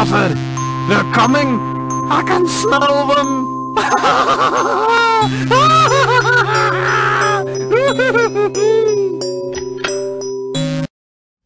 coffin! They're coming! I can smell them!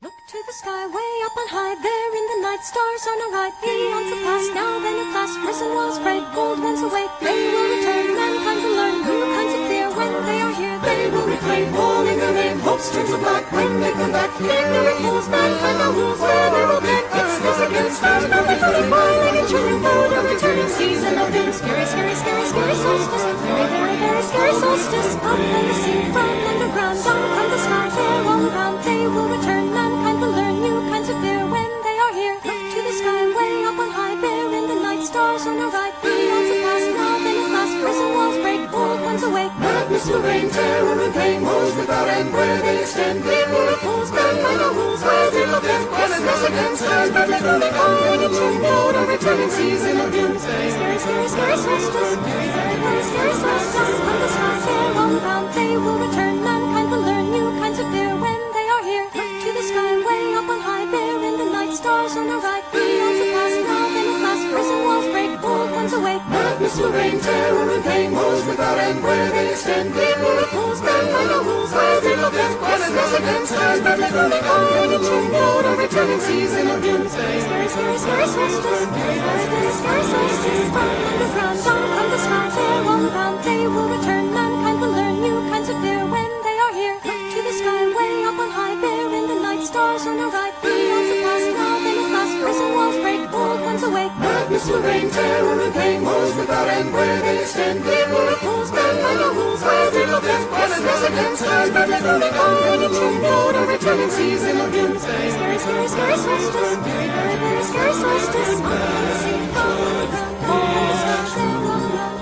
Look to the sky, way up on high, there in the night, stars on a right, eons have passed, now then at last, prison walls break, old ones awake, they will return, mankind will learn new kinds of fear, when they are here, they will reclaim, all in their name, hopes turn to black, when they come back, ignorant fools, mankind now rules, where they will get, it's this again, stars now returning, by-legged children, bold of returning, season of doom, scary, scary, scary, scary solstice, very, very, very scary solstice, up from the sea, from underground, down from the sky, they're all around, they will return, mankind will learn new kinds of fear when they are here. Look to the sky, way up on high, there in the night, stars on our right, eons have passed, now then at last, prison walls break, old ones awake. Madness will reign, terror and pain, woes without end, where they extend, ignorant fools, mankind no rules, where they look in, questless again, stars by the moon, calling a tune, bold of returning, season of doom, scary, scary, scary, scary solstice, very, very, very scary solstice, from the sky, they're all around, they will return, mankind will learn new kinds of fear when they are here. Look to the sky, way up on high, there in the night, stars on our right, eons have passed, now then at last, prison walls break, old ones awake. Madness will reign, terror and pain, woes without end, where they extend, ignorant fools, mankind no rules, where they look in, questless again, stars by the moon, calling a tune, bold of returning, season of doom, scary, scary, scary, scary solstice, very, very, very scary solstice, from underground, down from the sky, they're all around, they will return, mankind will learn new kinds of fear when they are here. Look to the sky, way up on high, there in the night, stars on our right, eons have passed, now then at last, prison walls break, old ones awake. Madness will reign, terror and pain, woes without end, where they extend, ignorant fools, mankind no rules, where they look in, questless again, stars by the moon, calling a tune, bold of returning, season of doom, scary, scary, scary, scary solstice, very, very, very scary solstice, up on the sea, from underground, all the stars, they're all around,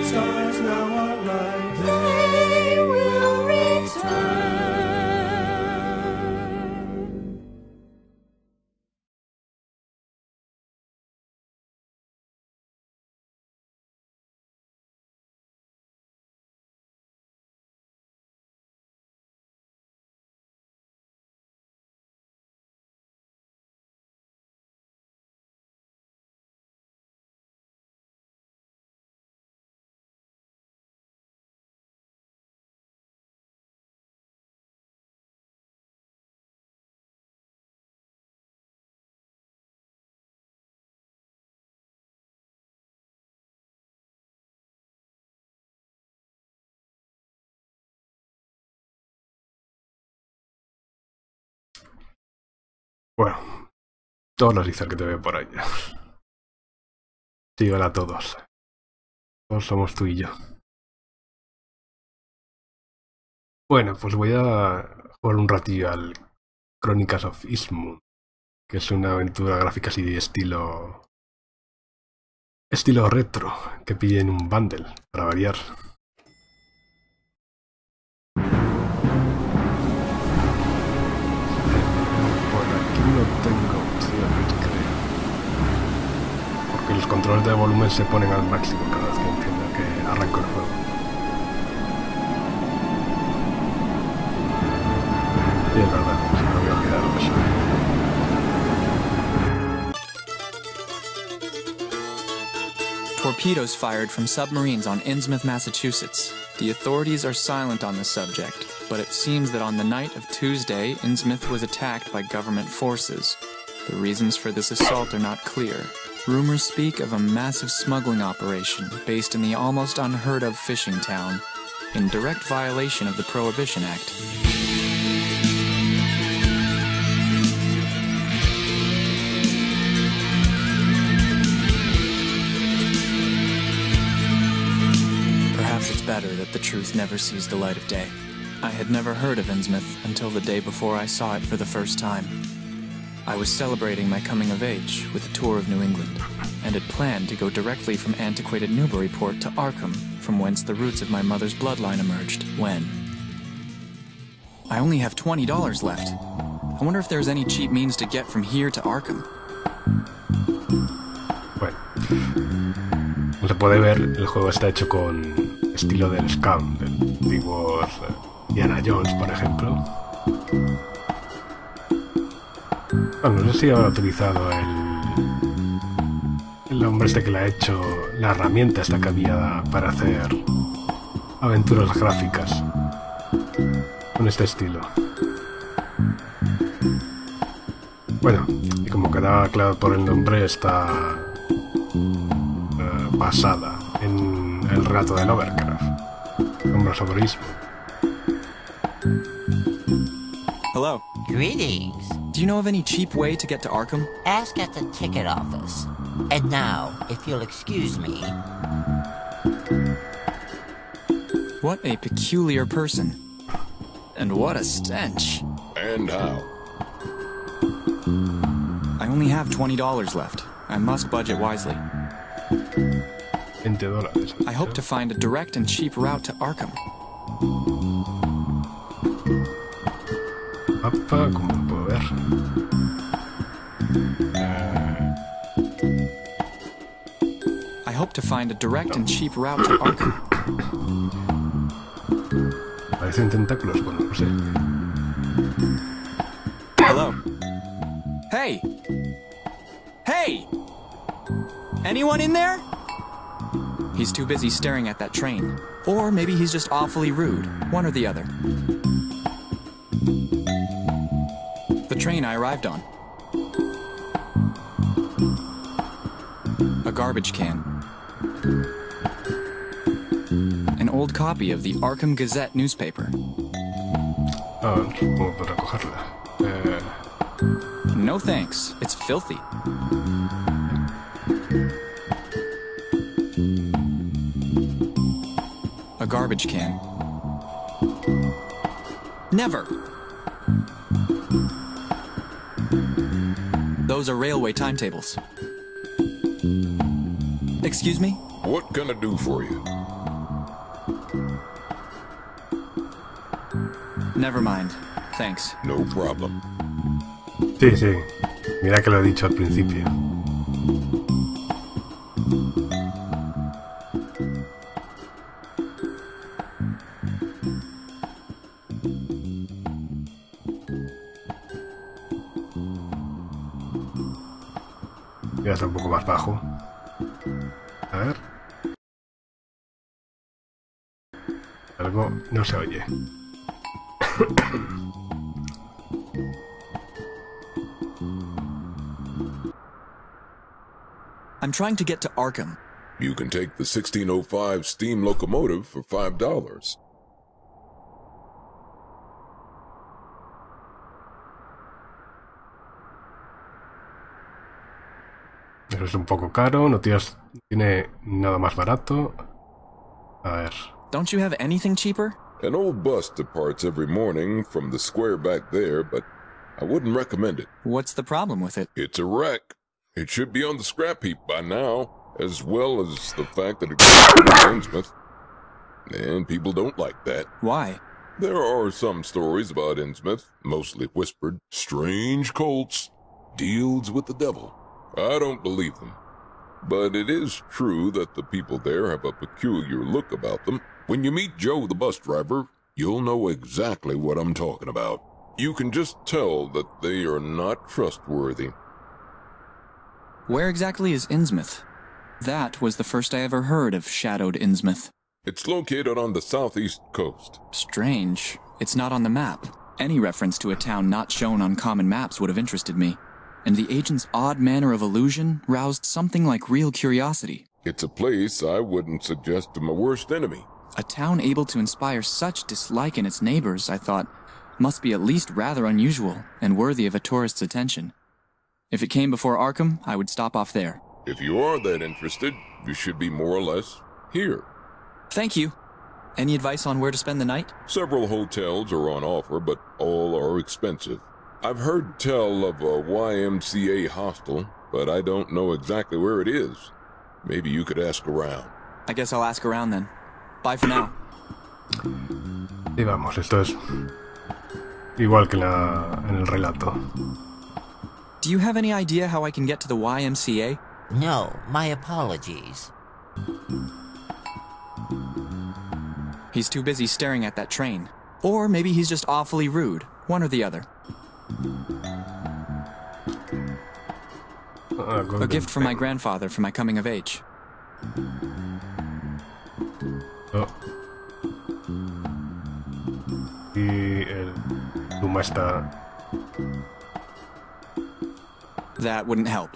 Stars now are right. they will return. Bueno, todos los Izar que te veo por ahí. Sí, hola a todos. Todos somos tú y yo. Bueno, pues voy a jugar un ratillo al Chronicle of Innsmouth, que es una aventura gráfica así de estilo retro, que pillé en un bundle, para variar. No tengo opciones, creo. Porque los controles de volumen se ponen al máximo cada vez que entiendo que arranco el juego. Y es verdad, se me había olvidado eso. Torpedoes fired from submarines on Innsmouth, Massachusetts. The authorities are silent on the subject, but it seems that on the night of Tuesday, Innsmouth was attacked by government forces. The reasons for this assault are not clear. Rumors speak of a massive smuggling operation based in the almost unheard-of fishing town, in direct violation of the Prohibition Act. It's better that the truth never sees the light of day. I had never heard of Innsmouth until the day before I saw it for the first time. I was celebrating my coming of age with a tour of New England, and had planned to go directly from antiquated Newburyport to Arkham, from whence the roots of my mother's bloodline emerged, when... I only have $20 left. I wonder if there's any cheap means to get from here to Arkham. Bueno, como se puede ver, el juego está hecho con estilo del Scam, del antiguos Indiana Jones, por ejemplo. Bueno, no sé si habrá utilizado el hombre este que le ha hecho la herramienta esta que había para hacer aventuras gráficas con este estilo. Bueno, y como quedaba claro por el nombre, está basada en el relato de Lovecraft, Hombres sobre Innsmouth. Hello. Greetings. Do you know of any cheap way to get to Arkham? Ask at the ticket office. And now, if you'll excuse me... What a peculiar person. And what a stench. And how? I only have $20 left. I must budget wisely. $20. I hope to find a direct and cheap route to Arkham. Mapa, como puedo ver. I hope to find a direct and cheap route to Arkham. Parecen tentáculos, bueno, no sé. Hello. Hey! Hey! Anyone in there? He's too busy staring at that train. Or maybe he's just awfully rude. One or the other. The train I arrived on. A garbage can. An old copy of the Arkham Gazette newspaper. Ah, ¿cómo podrá cogerla? No thanks. It's filthy. A garbage can. Never! Those are railway timetables. Excuse me? What can I do for you? Never mind. Thanks. No problem. Sí, sí. Mira que lo he dicho al principio. Ya está un poco más bajo. A ver. Algo no se oye. I'm trying to get to Arkham. You can take the 1605 steam locomotive for $5. Eso es un poco caro, no tiene nada más barato. A ver. Don't you have anything cheaper? An old bus departs every morning from the square back there, but I wouldn't recommend it. What's the problem with it? It's a wreck. It should be on the scrap heap by now, as well as the fact that it goes to Innsmouth. And people don't like that. Why? There are some stories about Innsmouth, mostly whispered. Strange cults. Deals with the devil. I don't believe them. But it is true that the people there have a peculiar look about them. When you meet Joe the bus driver, you'll know exactly what I'm talking about. You can just tell that they are not trustworthy. Where exactly is Innsmouth? That was the first I ever heard of shadowed Innsmouth. It's located on the southeast coast. Strange. It's not on the map. Any reference to a town not shown on common maps would have interested me. And the agent's odd manner of allusion roused something like real curiosity. It's a place I wouldn't suggest to my worst enemy. A town able to inspire such dislike in its neighbors, I thought, must be at least rather unusual and worthy of a tourist's attention. If it came before Arkham, I would stop off there. If you are that interested, you should be more or less here. Thank you. Any advice on where to spend the night? Several hotels are on offer, but all are expensive. I've heard tell of a YMCA hostel, but I don't know exactly where it is. Maybe you could ask around. I guess I'll ask around then. Bye for now. Y vamos, esto es igual que en el relato. Do you have any idea how I can get to the YMCA? No, my apologies. He's too busy staring at that train. Or maybe he's just awfully rude. One or the other. A gift from my grandfather for my coming of age. Oh. Y el Luma está... That wouldn't help.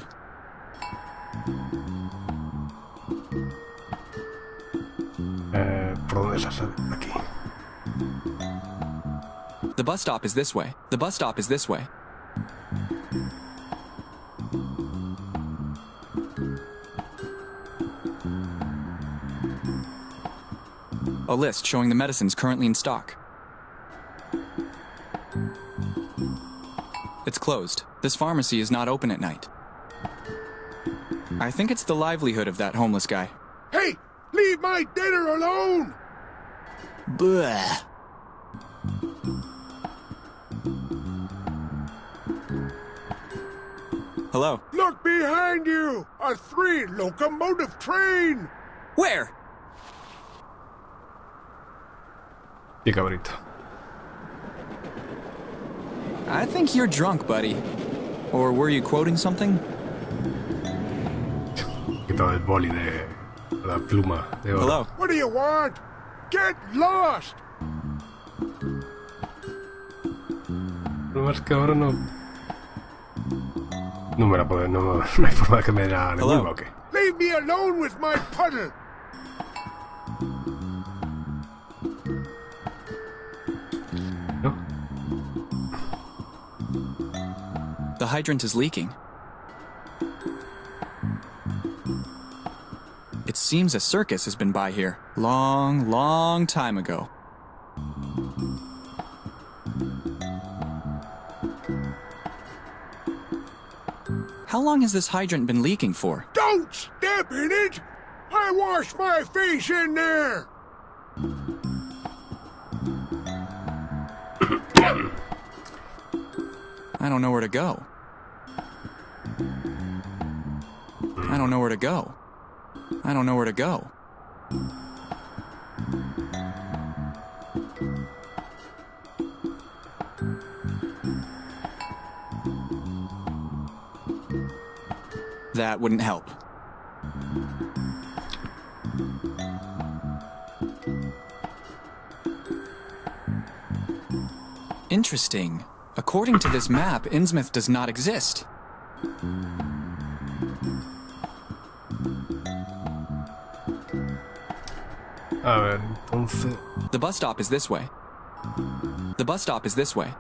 ¿Por dónde se sale? Aquí. The bus stop is this way. The bus stop is this way. A list showing the medicines currently in stock. It's closed. This pharmacy is not open at night. I think it's the livelihood of that homeless guy. Hey! Leave my dinner alone! Bleh. Hello. Look behind you! A 3-locomotive train! Where? Y cabrito. I think you're drunk, buddy. Or were you quoting something? Quitado el boli de la pluma de oro. Hello. What do you want? Get lost! Lo más que ahora no... No me la puedo... No hay forma de que me la devuelva, ¿o qué? Leave me alone with my puddle! ¿No? The hydrant is leaking. It seems a circus has been by here. Long, long time ago. How long has this hydrant been leaking for? Don't step in it! I wash my face in there! I don't know where to go. I don't know where to go. I don't know where to go. That wouldn't help. Interesting. According to this map, Innsmouth does not exist. A ver, entonces... The bus stop is this way. The bus stop is this way.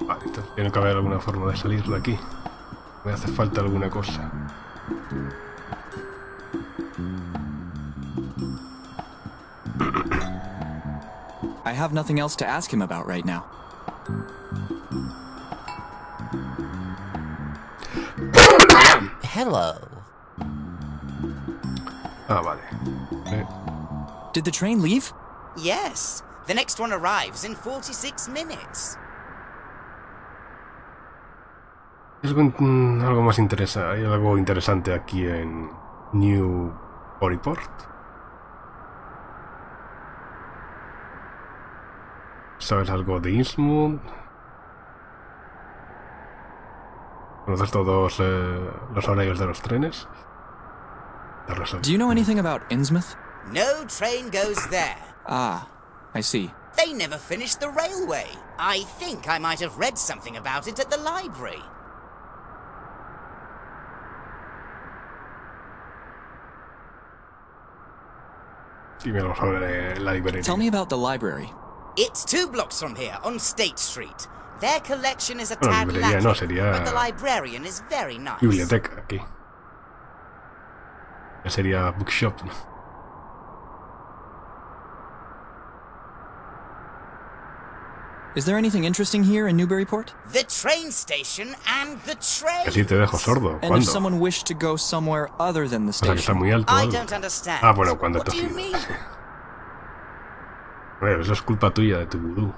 Vale, entonces tiene que haber alguna forma de salir de aquí. Me hace falta alguna cosa. I have nothing else to ask him about right now. Hello. Ah, vale. Did the train leave? Yes. The next one arrives in 46 minutes. Es algo más interesante. Hay algo interesante aquí en New Bodyport. ¿Sabes algo de Innsmouth? ¿Conoces todos los horarios de los trenes? Do you know anything about Innsmouth? No train goes there. Ah, I see. They never finished the railway. I think I might have read something about it at the library. Dime algo sobre la librería. Tell me about the library. It's 2 blocks from here, on State Street. Their collection is a tad librería no, lacking, sería... but the librarian is very nice. Biblioteca, aquí. Ya sería bookshop, ¿no? Is there anything interesting here in Newburyport? The train station and the train. Que sí, te dejo sordo. And if someone wished to go somewhere other than the O sea, que está station? muy alto. I ¿Algo? don't understand. Ah, bueno, cuando What do you togido. mean? Bueno, eso es culpa tuya, de tu vudú.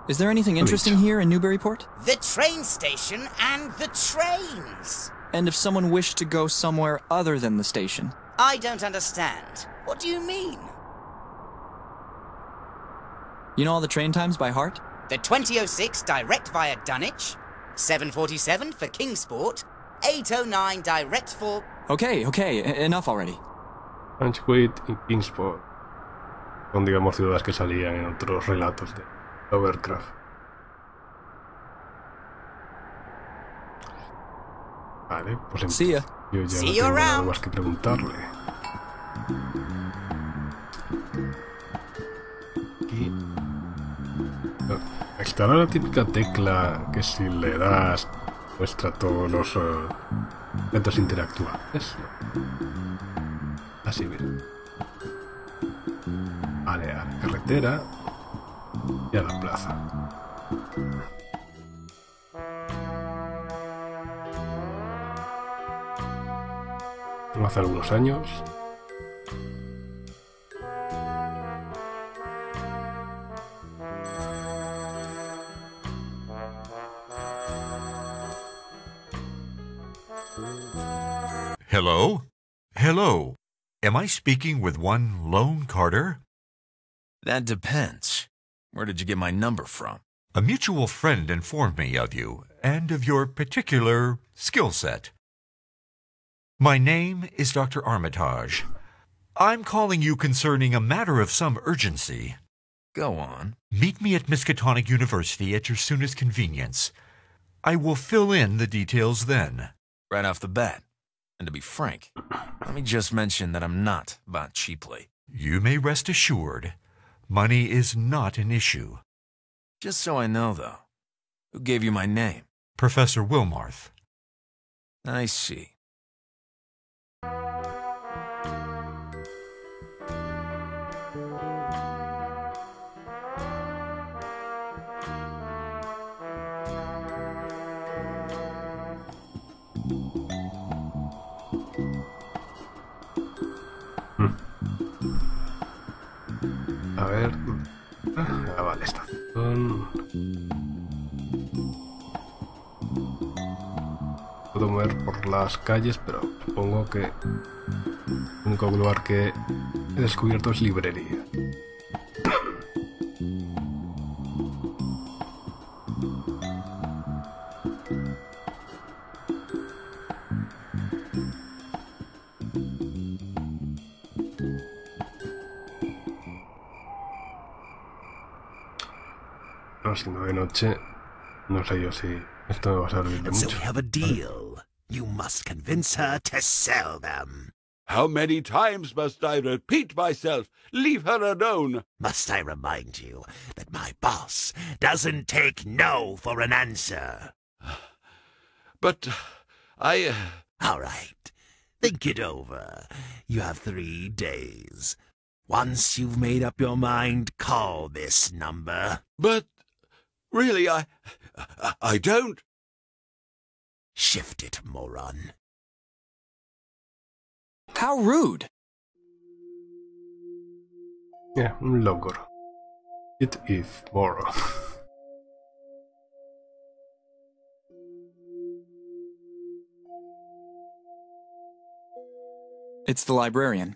Is there anything interesting here in Newburyport? The train station and the trains. And if someone wished to go somewhere other than the station? I don't understand. What do you mean? You know all the train times by heart? The 2006 direct via Dunwich, 7:47 for Kingsport, 8:09 direct for... Okay, enough already. Anchquid y Kingsport son, digamos, ciudades que salían en otros relatos de Lovecraft. Vale, pues See ya. yo ya See no you tengo nada around. más que preguntarle. Aquí estará la típica tecla que si le das muestra todos los objetos interactuables. Así, mira. Vale, a la carretera y a la plaza. Hace algunos años. Hello? Hello. Am I speaking with one Lone Carter? That depends. Where did you get my number from? A mutual friend informed me of you and of your particular skill set. My name is Dr. Armitage. I'm calling you concerning a matter of some urgency. Go on. Meet me at Miskatonic University at your soonest convenience. I will fill in the details then. Right off the bat. And to be frank, let me just mention that I'm not bought cheaply. You may rest assured, money is not an issue. Just so I know, though, who gave you my name? Professor Wilmarth. I see. A ver. Vale, estación. Puedo mover por las calles, pero supongo que el único lugar que he descubierto es librería. No, siendo de noche, no sé yo si esto me va a servir de So mucho. we have a deal. You must convince her to sell them. How many times must I repeat myself? Leave her alone. Must I remind you that my boss doesn't take no for an answer? But I... All right. Think it over. You have 3 days. Once you've made up your mind, call this number. But... really, I don't... Shift it, moron. How rude! Yeah, un logro. It is borrow. It's the librarian.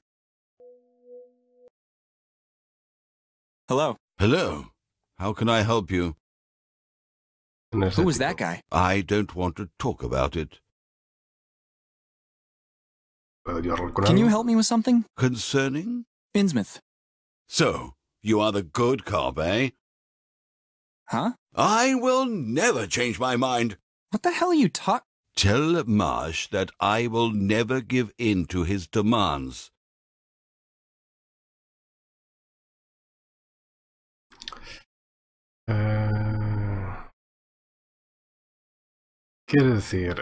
Hello. Hello. How can I help you? Who was that guy? I don't want to talk about it. Can you help me with something? Concerning? Innsmouth. So, you are the good cop, eh? Huh? I will never change my mind. What the hell are you talking? Tell Marsh that I will never give in to his demands. Quiere decir,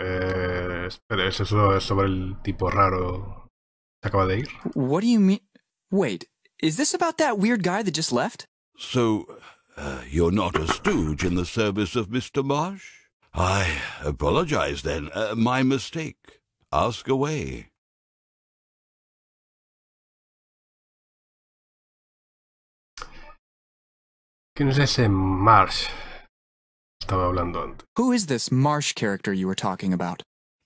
espera, ¿es eso sobre el tipo raro que acaba de ir? What do you mean? Wait, is this about that weird guy that just left? So, you're not a stooge in the service of Mr. Marsh? I apologize then. My mistake. Ask away. ¿Quién es ese Marsh? Estaba hablando antes. Who is this Marsh character you were talking about?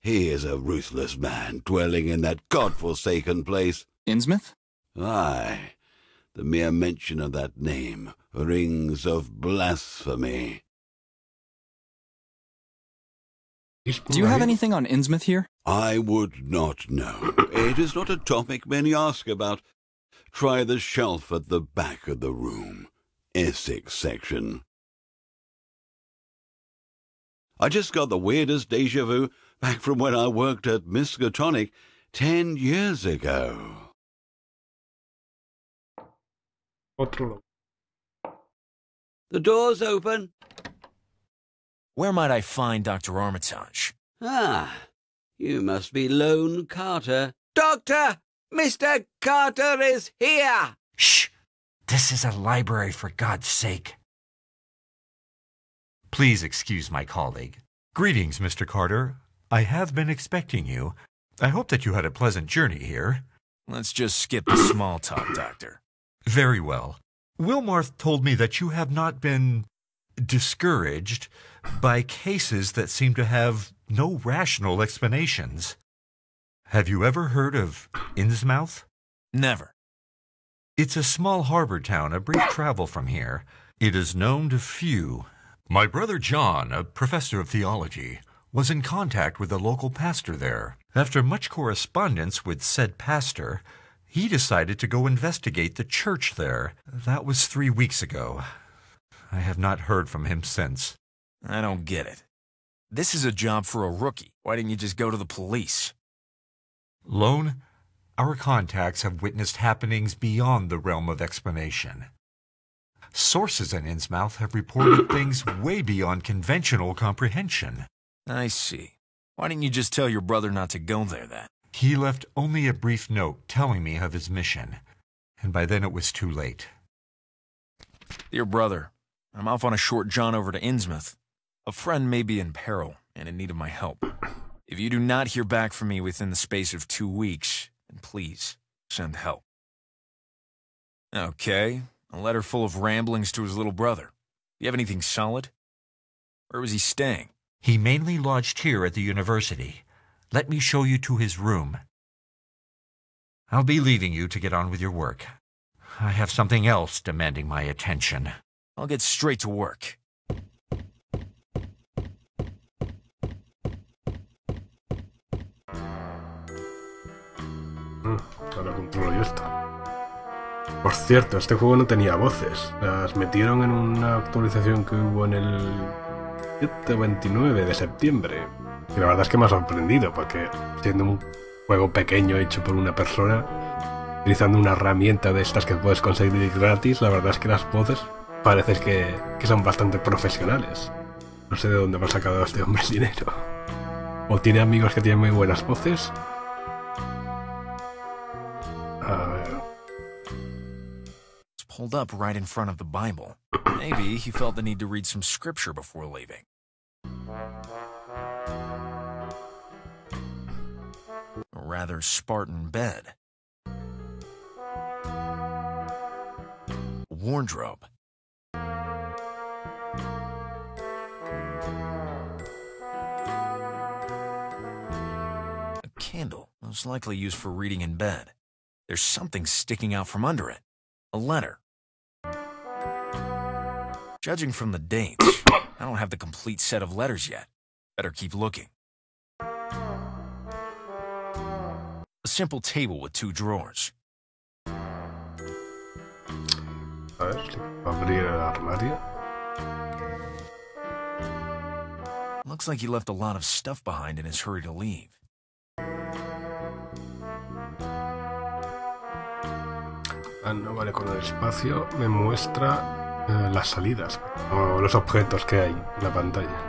He is a ruthless man dwelling in that God-forsaken place. Innsmouth? Aye. The mere mention of that name rings of blasphemy. Do you have anything on Innsmouth here? I would not know. It is not a topic many ask about. Try the shelf at the back of the room. Essex section. I just got the weirdest déjà vu back from when I worked at Miskatonic 10 years ago. Otro. The door's open. Where might I find Dr. Armitage? Ah, you must be Lone Carter. Doctor! Mr. Carter is here! Shh! This is a library, for God's sake. Please excuse my colleague. Greetings, Mr. Carter. I have been expecting you. I hope that you had a pleasant journey here. Let's just skip the small talk, Doctor. Very well. Wilmarth told me that you have not been discouraged by cases that seem to have no rational explanations. Have you ever heard of Innsmouth? Never. It's a small harbor town, a brief travel from here. It is known to few. My brother John, a professor of theology, was in contact with a local pastor there. After much correspondence with said pastor, he decided to go investigate the church there. That was 3 weeks ago. I have not heard from him since. I don't get it. This is a job for a rookie. Why didn't you just go to the police? Lone, our contacts have witnessed happenings beyond the realm of explanation. Sources in Innsmouth have reported things way beyond conventional comprehension. I see. Why didn't you just tell your brother not to go there then? He left only a brief note telling me of his mission, and by then it was too late. Dear brother, I'm off on a short jaunt over to Innsmouth. A friend may be in peril and in need of my help. If you do not hear back from me within the space of 2 weeks, then please send help. Okay, a letter full of ramblings to his little brother. You have anything solid? Where was he staying? He mainly lodged here at the university. Let me show you to his room. I'll be leaving you to get on with your work. I have something else demanding my attention. I'll get straight to work. Ahora controlo yo esto. Por cierto, este juego no tenía voces. Las metieron en una actualización que hubo en el 29 de septiembre. Y la verdad es que me ha sorprendido, porque siendo un juego pequeño hecho por una persona, utilizando una herramienta de estas que puedes conseguir gratis, la verdad es que las voces parecen que son bastante profesionales. No sé de dónde me ha sacado este hombre el dinero. O tiene amigos que tienen muy buenas voces. A ver. It's pulled up right in front of the Bible. Maybe he felt the need to read some scripture before leaving. A rather Spartan bed. A wardrobe. A candle, most likely used for reading in bed. There's something sticking out from under it. A letter. Judging from the dates, I don't have the complete set of letters yet. Better keep looking. A simple table with 2 drawers. A ver, abrir el armario. Looks like he left a lot of stuff behind in his hurry to leave. Ah, no, vale, con el espacio me muestra las salidas o los objetos que hay en la pantalla.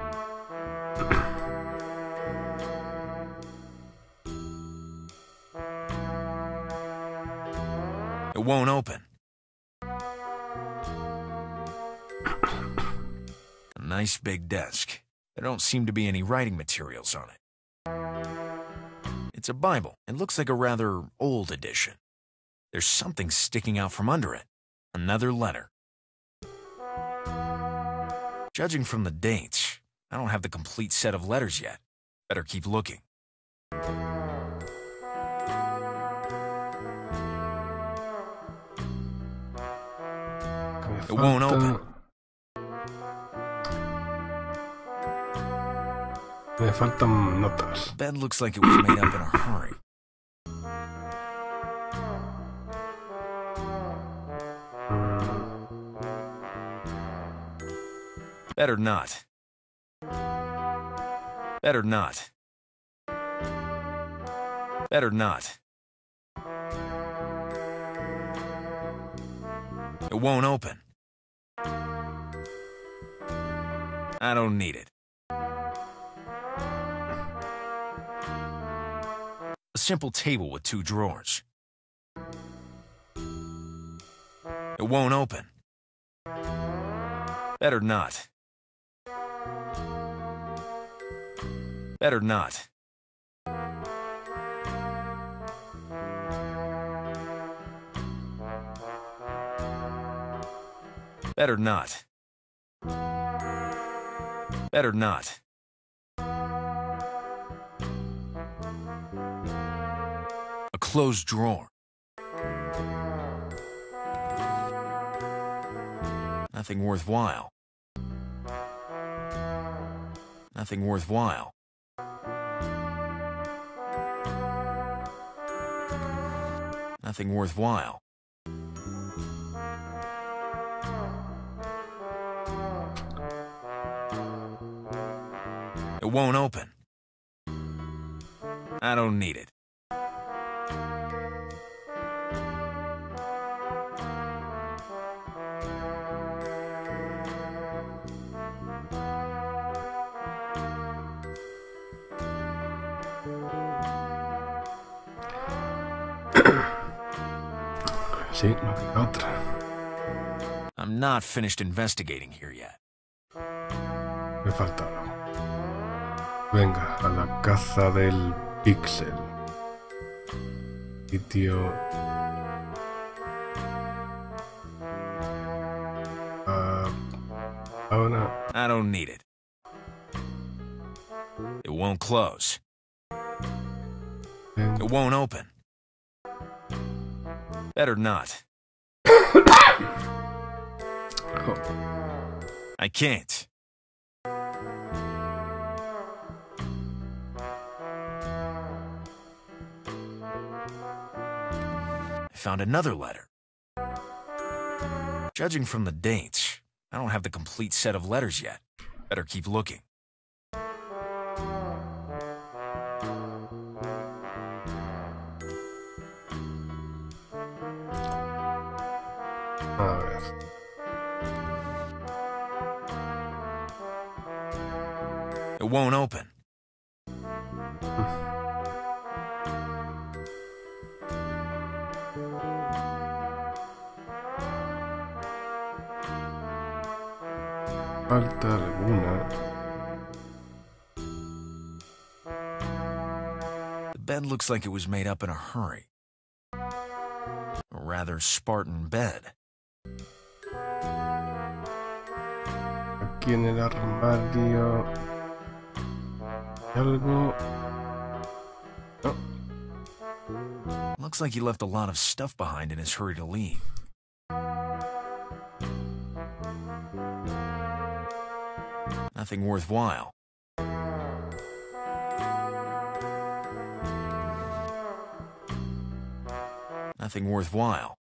It won't open. A nice big desk. There don't seem to be any writing materials on it. It's a Bible. It looks like a rather old edition. There's something sticking out from under it. Another letter. Judging from the dates, I don't have the complete set of letters yet. Better keep looking. It won't open. Me faltan notas. The bed looks like it was made up in a hurry. Better not. Better not. Better not. It won't open. I don't need it. A simple table with 2 drawers. It won't open. Better not. Better not. Better not. Better not. A closed drawer. Nothing worthwhile. Nothing worthwhile. Nothing worthwhile. It won't open. I don't need it. Sí, no queda otra. I'm not finished investigating here yet. Me falta algo. Venga, a la caza del píxel. Sitio... Ahora... I don't need it. It won't close. It won't open. Better not. I can't. I found another letter. Judging from the dates, I don't have the complete set of letters yet. Better keep looking. A ver. It won't open. Falta alguna. The bed looks like it was made up in a hurry. A rather Spartan bed. Aquí en el armario... ¿Hay algo? No. Looks like he left a lot of stuff behind in his hurry to leave. Nothing worthwhile. Nothing worthwhile.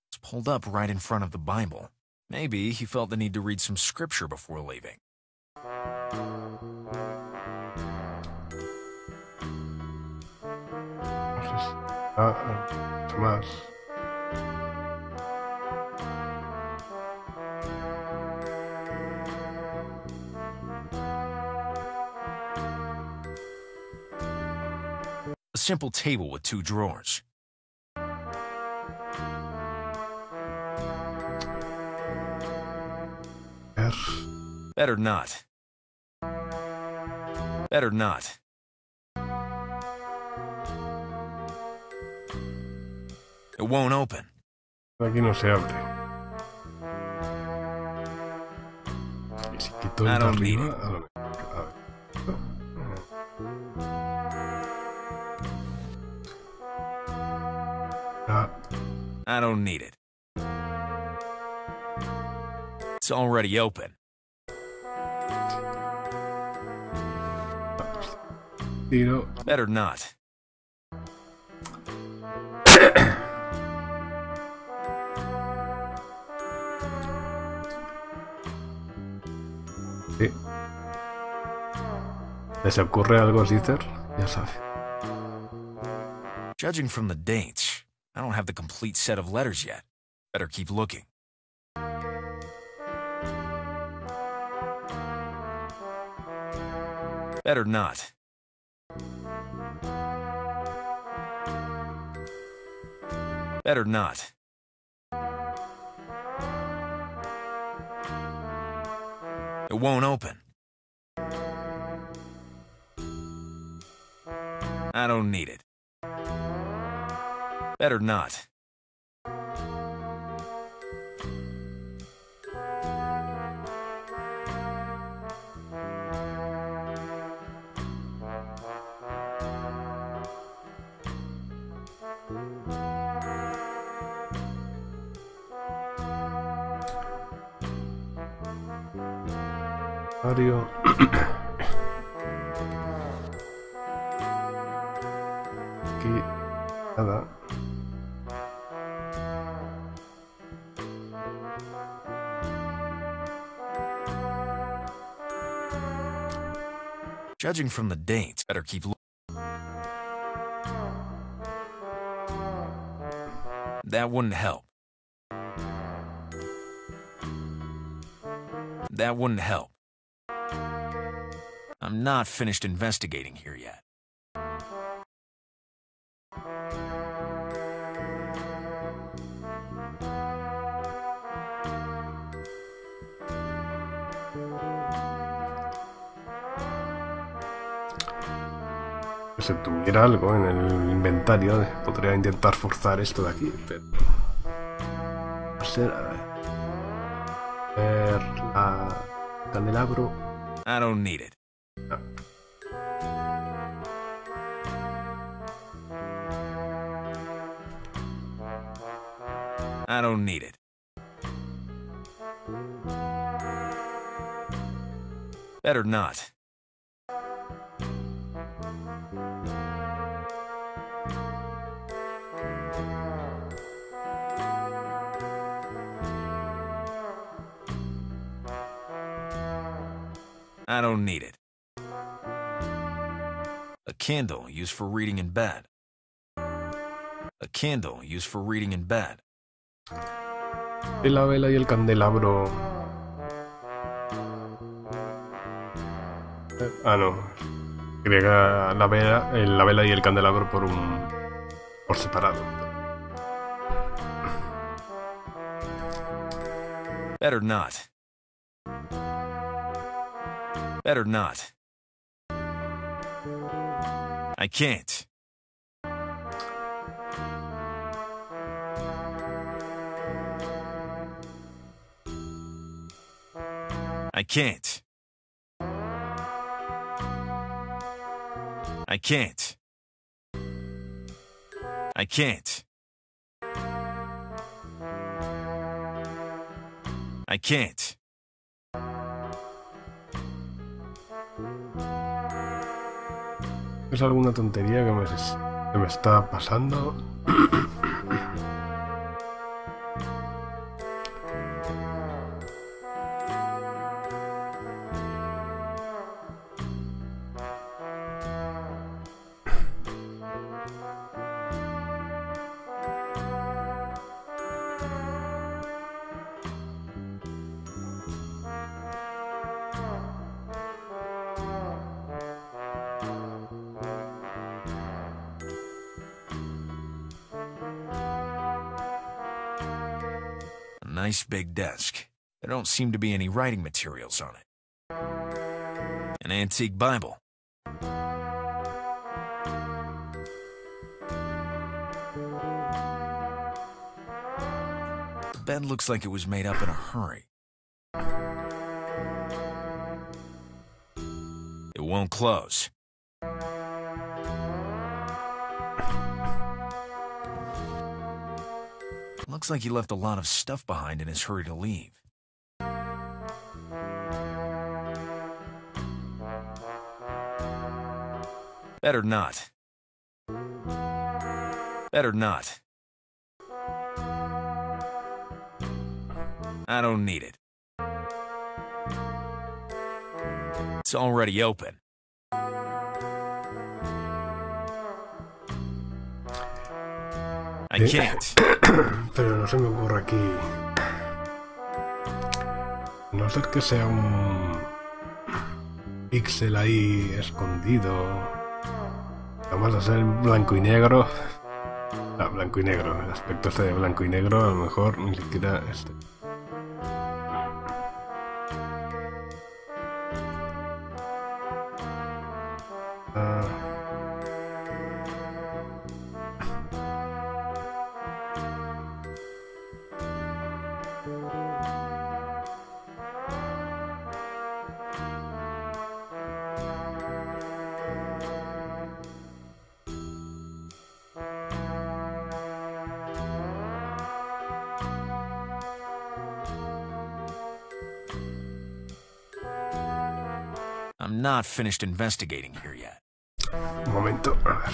It's pulled up right in front of the Bible. Maybe he felt the need to read some scripture before leaving. Más. A simple table with 2 drawers. Better not. Better not. It won't open. Aquí no se abre. Si quito el de arriba... A ver. I don't need it. It's already open. Tiro. Better not. Sí. ¿Les ocurre algo, Caesar? Ya sabe. Judging from the dates, I don't have the complete set of letters yet. Better keep looking. Better not. Better not. It won't open. I don't need it. Better not. Mario. Aquí nada. Judging from the dates, better keep looking. That wouldn't help. That wouldn't help. I'm not finished investigating here yet. Si tuviera algo en el inventario, podría intentar forzar esto de aquí, pero... Va a ser, a ver, la candelabro. I don't need it. No. I don't need it. Better not. I don't need it. A candle used for reading in bed. A candle used for reading in bed. Y la vela y el candelabro. Ah, no. Agrega la vela y el candelabro por separado. Better not. Better not. I can't. I can't. I can't. I can't. I can't. Es alguna tontería que me está pasando. Nice big desk. There don't seem to be any writing materials on it. An antique Bible. The bed looks like it was made up in a hurry. won't close. Looks like he left a lot of stuff behind in his hurry to leave. Better not. Better not. I don't need it. It's already open. I can't. Pero no se me ocurre aquí. No ser que sea un píxel ahí escondido. Vamos a ser blanco y negro. Ah, blanco y negro. El aspecto este de blanco y negro, a lo mejor ni siquiera este. I'm not finished investigating here yet. Un momento, a ver.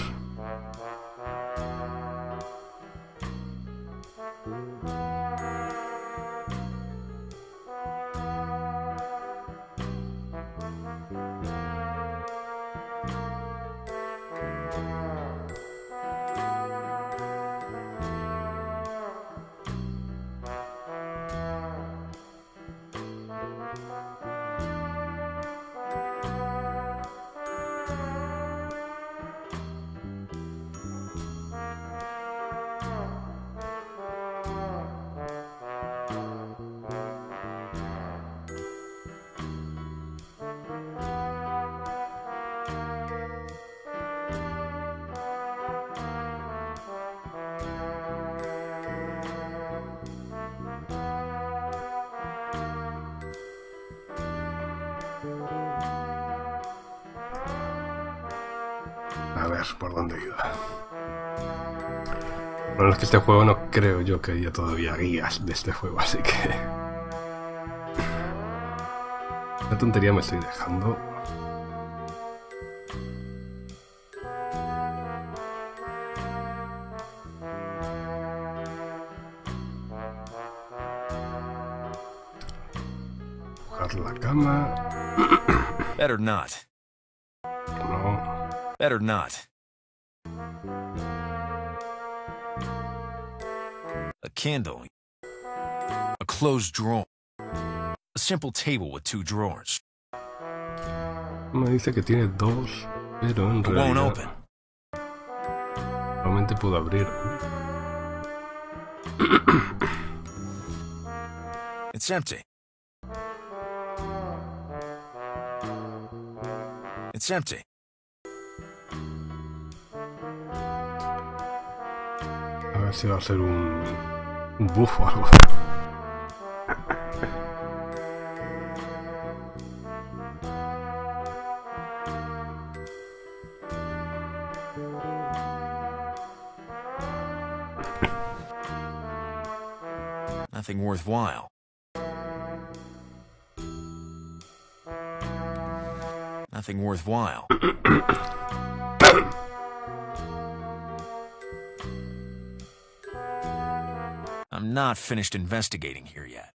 A ver, ¿por dónde iba? Bueno, es que este juego no creo yo que haya todavía guías de este juego, así que... ¿Qué tontería me estoy dejando? Buscar la cama... Better not. No... Better not. A candle. A closed drawer. A simple table with 2 drawers. Me dice que tiene 2, pero en It won't realidad... open. Solamente puedo abrir. It's empty. It's empty. A ver si va a ser un buff o algo. Nothing worthwhile. Nothing worthwhile. I'm not finished investigating here yet.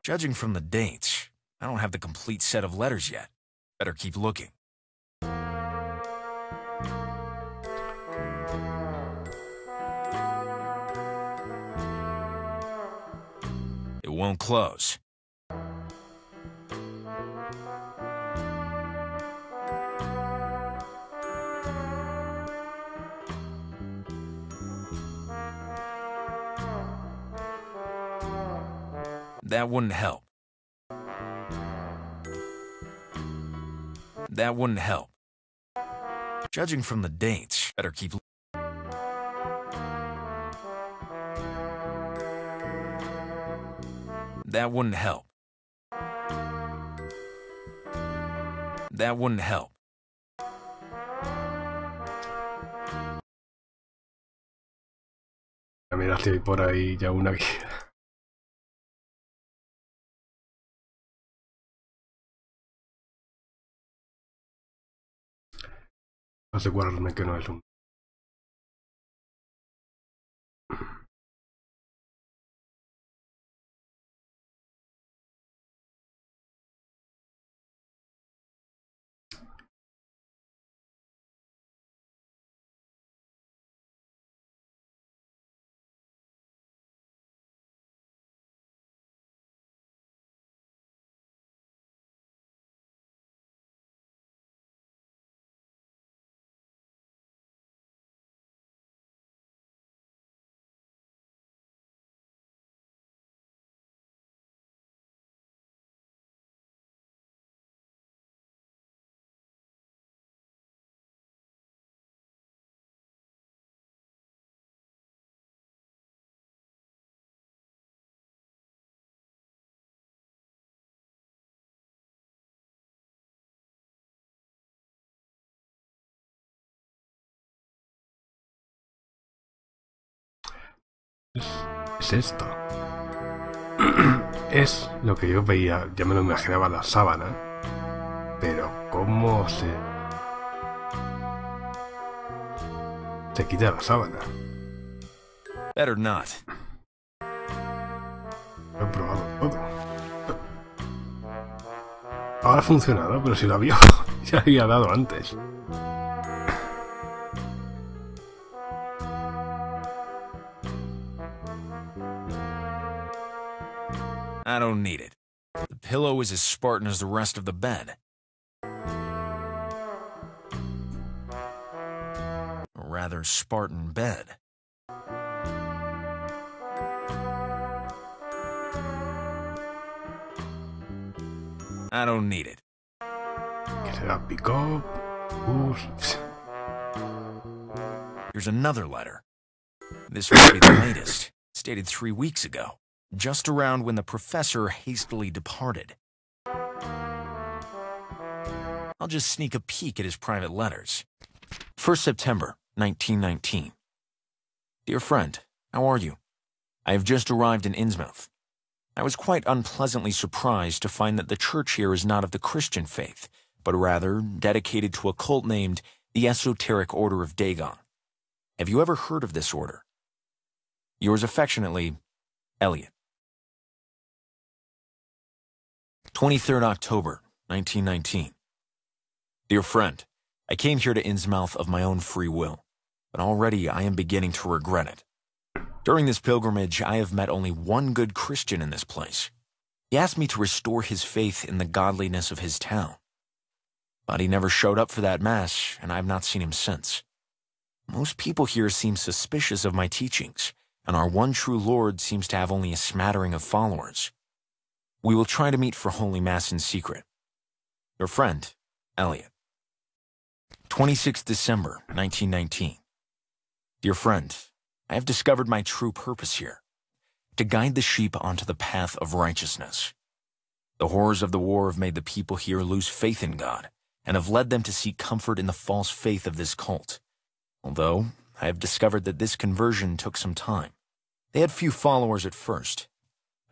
Judging from the dates, I don't have the complete set of letters yet. Better keep looking. It won't close. That wouldn't help. That wouldn't help. Judging from the dates, better keep... That wouldn't help. That wouldn't help. Mira si hay por ahí ya una guía. Asegurarme que no es un... Es esto. Es lo que yo veía, ya me lo imaginaba la sábana. Pero ¿cómo se quita la sábana? Better not. Lo he probado todo. Ahora ha funcionado, pero si lo había ya había dado antes. I don't need it. The pillow is as Spartan as the rest of the bed. A rather Spartan bed. I don't need it. Que será pick up. Here's another letter. This must be the latest. It's dated 3 weeks ago, just around when the professor hastily departed. I'll just sneak a peek at his private letters. 1st September, 1919. Dear friend, how are you? I have just arrived in Innsmouth. I was quite unpleasantly surprised to find that the church here is not of the Christian faith, but rather dedicated to a cult named the Esoteric Order of Dagon. Have you ever heard of this order? Yours affectionately, Elliot. 23rd October, 1919. Dear friend, I came here to Innsmouth of my own free will, but already I am beginning to regret it. During this pilgrimage, I have met only one good Christian in this place. He asked me to restore his faith in the godliness of his town. But he never showed up for that mass, and I have not seen him since. Most people here seem suspicious of my teachings, and our one true Lord seems to have only a smattering of followers. We will try to meet for Holy Mass in secret. Your friend, Elliot. 26th December, 1919. Dear friend, I have discovered my true purpose here, to guide the sheep onto the path of righteousness. The horrors of the war have made the people here lose faith in God, and have led them to seek comfort in the false faith of this cult. Although, I have discovered that this conversion took some time. They had few followers at first.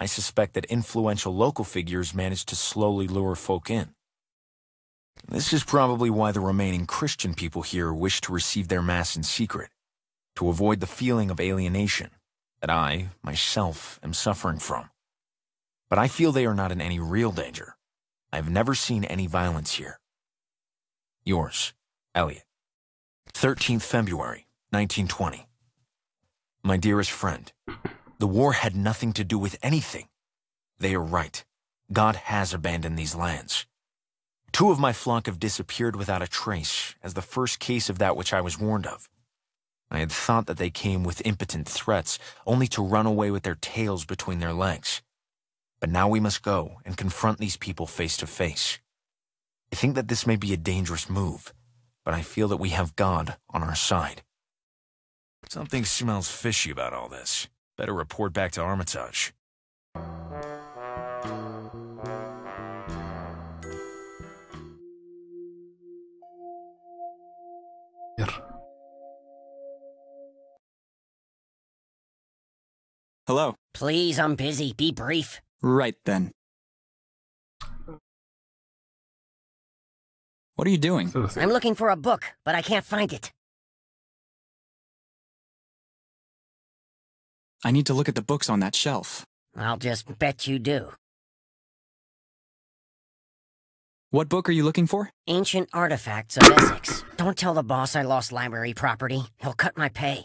I suspect that influential local figures managed to slowly lure folk in. This is probably why the remaining Christian people here wish to receive their Mass in secret, to avoid the feeling of alienation that I, myself, am suffering from. But I feel they are not in any real danger. I have never seen any violence here. Yours, Elliot. 13th February, 1920. My dearest friend, the war had nothing to do with anything. They are right. God has abandoned these lands. 2 of my flock have disappeared without a trace, as the first case of that which I was warned of. I had thought that they came with impotent threats, only to run away with their tails between their legs. But now we must go and confront these people face to face. I think that this may be a dangerous move, but I feel that we have God on our side. Something smells fishy about all this. Better report back to Armitage. Hello. Please, I'm busy. Be brief. Right then. What are you doing? I'm looking for a book, but I can't find it. I need to look at the books on that shelf. I'll just bet you do. What book are you looking for? Ancient Artifacts of Essex. Don't tell the boss I lost library property. He'll cut my pay.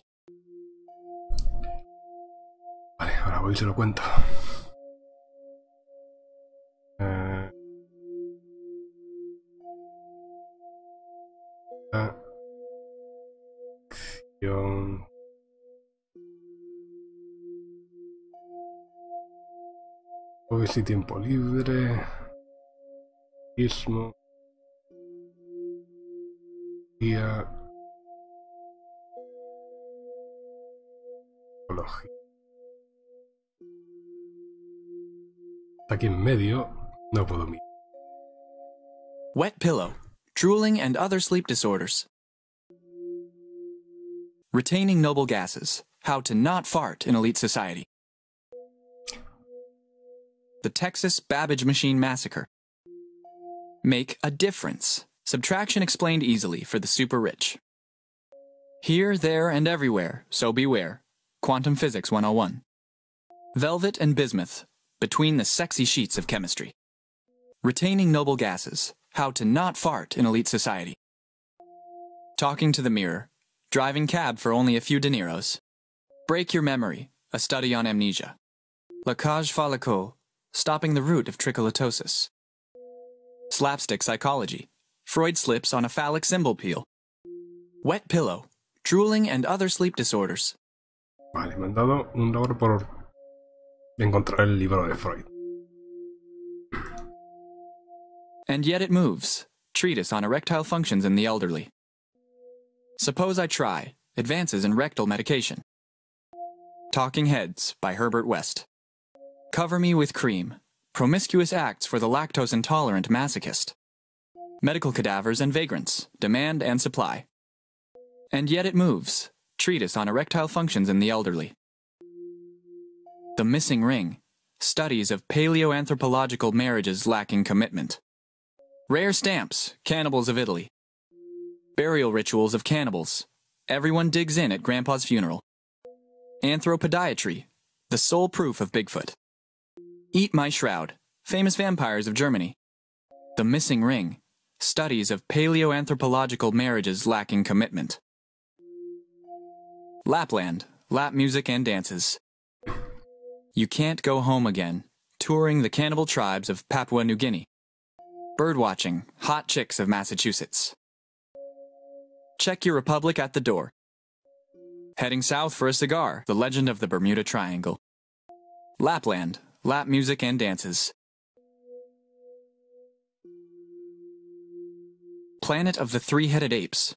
Vale, ahora voy y se lo cuento. Acción. Hobbies y tiempo libre. Turismo. Guía. Ecología. Aquí en medio no puedo mirar. Wet pillow, drooling and other sleep disorders. Retaining noble gases, how to not fart in elite society. The Texas Babbage Machine Massacre. Make a difference. Subtraction explained easily for the super rich. Here, there, and everywhere, so beware. Quantum Physics 101. Velvet and bismuth, between the sexy sheets of chemistry. Retaining noble gases, how to not fart in elite society. Talking to the mirror, driving cab for only a few dineros. Break your memory, a study on amnesia. La cage phallico, stopping the root of tricholotosis. Slapstick psychology, Freud slips on a phallic symbol peel. Wet pillow, drooling and other sleep disorders. Vale, me han dado un logro por encontrar el libro de Freud. And yet it moves, treatise on erectile functions in the elderly. Suppose I try, advances in rectal medication. Talking Heads by Herbert West. Cover me with cream, promiscuous acts for the lactose intolerant masochist. Medical cadavers and vagrants, demand and supply. And yet it moves, treatise on erectile functions in the elderly. The Missing Ring, studies of paleoanthropological marriages lacking commitment. Rare stamps, cannibals of Italy. Burial rituals of cannibals, everyone digs in at Grandpa's funeral. Anthropodiatry, the sole proof of Bigfoot. Eat My Shroud, famous vampires of Germany. The Missing Ring, studies of paleoanthropological marriages lacking commitment. Lapland, lap music and dances. You Can't Go Home Again, touring the cannibal tribes of Papua New Guinea. Birdwatching, hot chicks of Massachusetts. Check your republic at the door. Heading south for a cigar, the legend of the Bermuda Triangle. Lapland, lap music and dances. Planet of the Three-Headed Apes.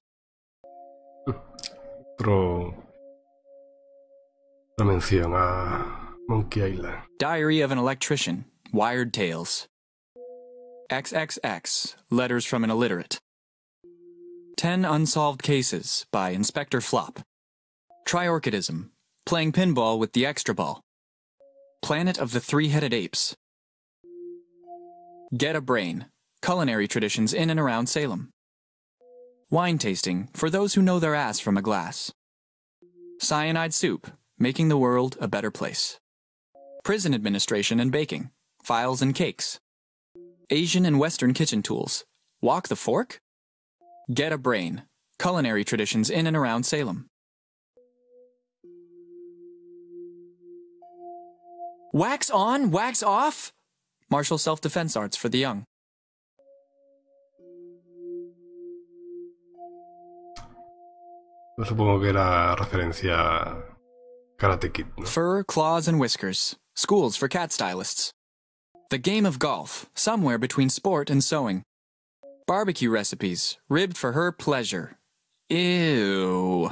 Otra mención a Monkey Island. Diary of an Electrician, Wired Tales. XXX, Letters from an Illiterate. 10 Unsolved Cases by Inspector Flop. Triorchidism, playing pinball with the extra ball. Planet of the Three-Headed Apes. Get a Brain, culinary traditions in and around Salem. Wine tasting for those who know their ass from a glass. Cyanide soup, making the world a better place. Prison administration and baking, files and cakes. Asian and Western kitchen tools, walk the fork? Get a Brain, culinary traditions in and around Salem. Wax on, wax off? Martial self-defense arts for the young. Supongo que era referencia a Karate Kid, ¿no? Fur, claws, and whiskers. Schools for cat stylists. The game of golf, somewhere between sport and sewing. Barbecue recipes, ribbed for her pleasure. Ew.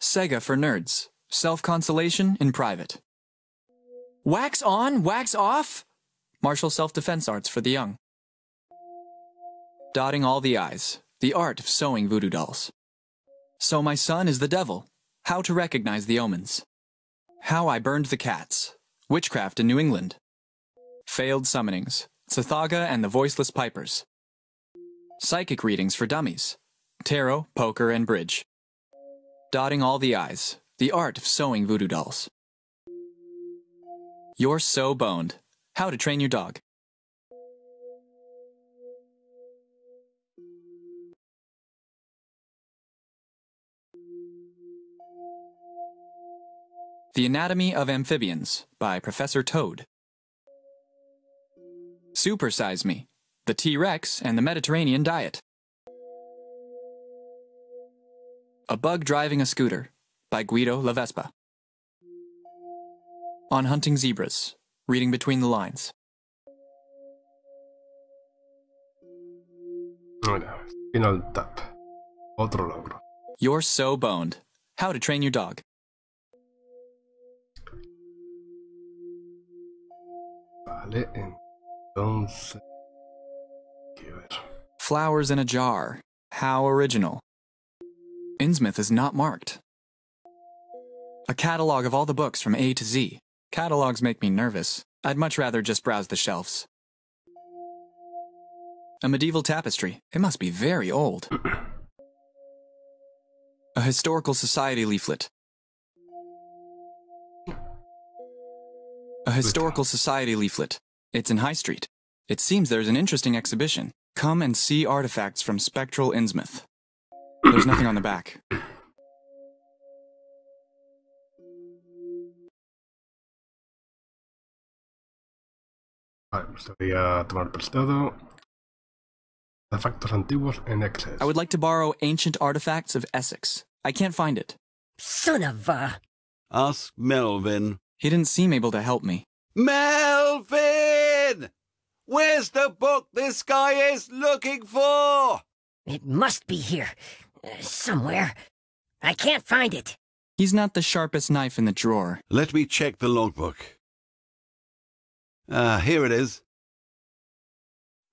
Sega for nerds. Self-consolation in private. Wax on, wax off? Martial self-defense arts for the young. Dotting all the I's. The art of sewing voodoo dolls. So my son is the devil. How to recognize the omens. How I Burned the Cats. Witchcraft in New England. Failed Summonings. Tsathaga and the Voiceless Pipers. Psychic Readings for Dummies. Tarot, Poker, and Bridge. Dotting All the I's. The Art of Sewing Voodoo Dolls. You're So Boned. How to Train Your Dog. The Anatomy of Amphibians by Professor Toad. Supersize Me. The T-Rex and the Mediterranean Diet. A Bug Driving a Scooter by Guido La Vespa. On Hunting Zebras. Reading Between the Lines. Bueno, Final Tap. Otro logro. You're So Boned. How to Train Your Dog. Vale, entonces... Quiero ver. Flowers in a Jar. How original. Innsmouth is not marked. A catalog of all the books from A to Z. Catalogs make me nervous. I'd much rather just browse the shelves. A medieval tapestry. It must be very old. A historical society leaflet. A historical society leaflet. It's in High Street. It seems there's an interesting exhibition. Come and see artifacts from spectral Innsmouth. There's nothing on the back. Vale, pues te voy a tomar prestado. Artefactos antiguos en Excess. I would like to borrow ancient artifacts of Essex. I can't find it. Son of a... Ask Melvin. He didn't seem able to help me. Melvin! Where's the book this guy is looking for? It must be here. Somewhere. I can't find it. He's not the sharpest knife in the drawer. Let me check the logbook. Here it is.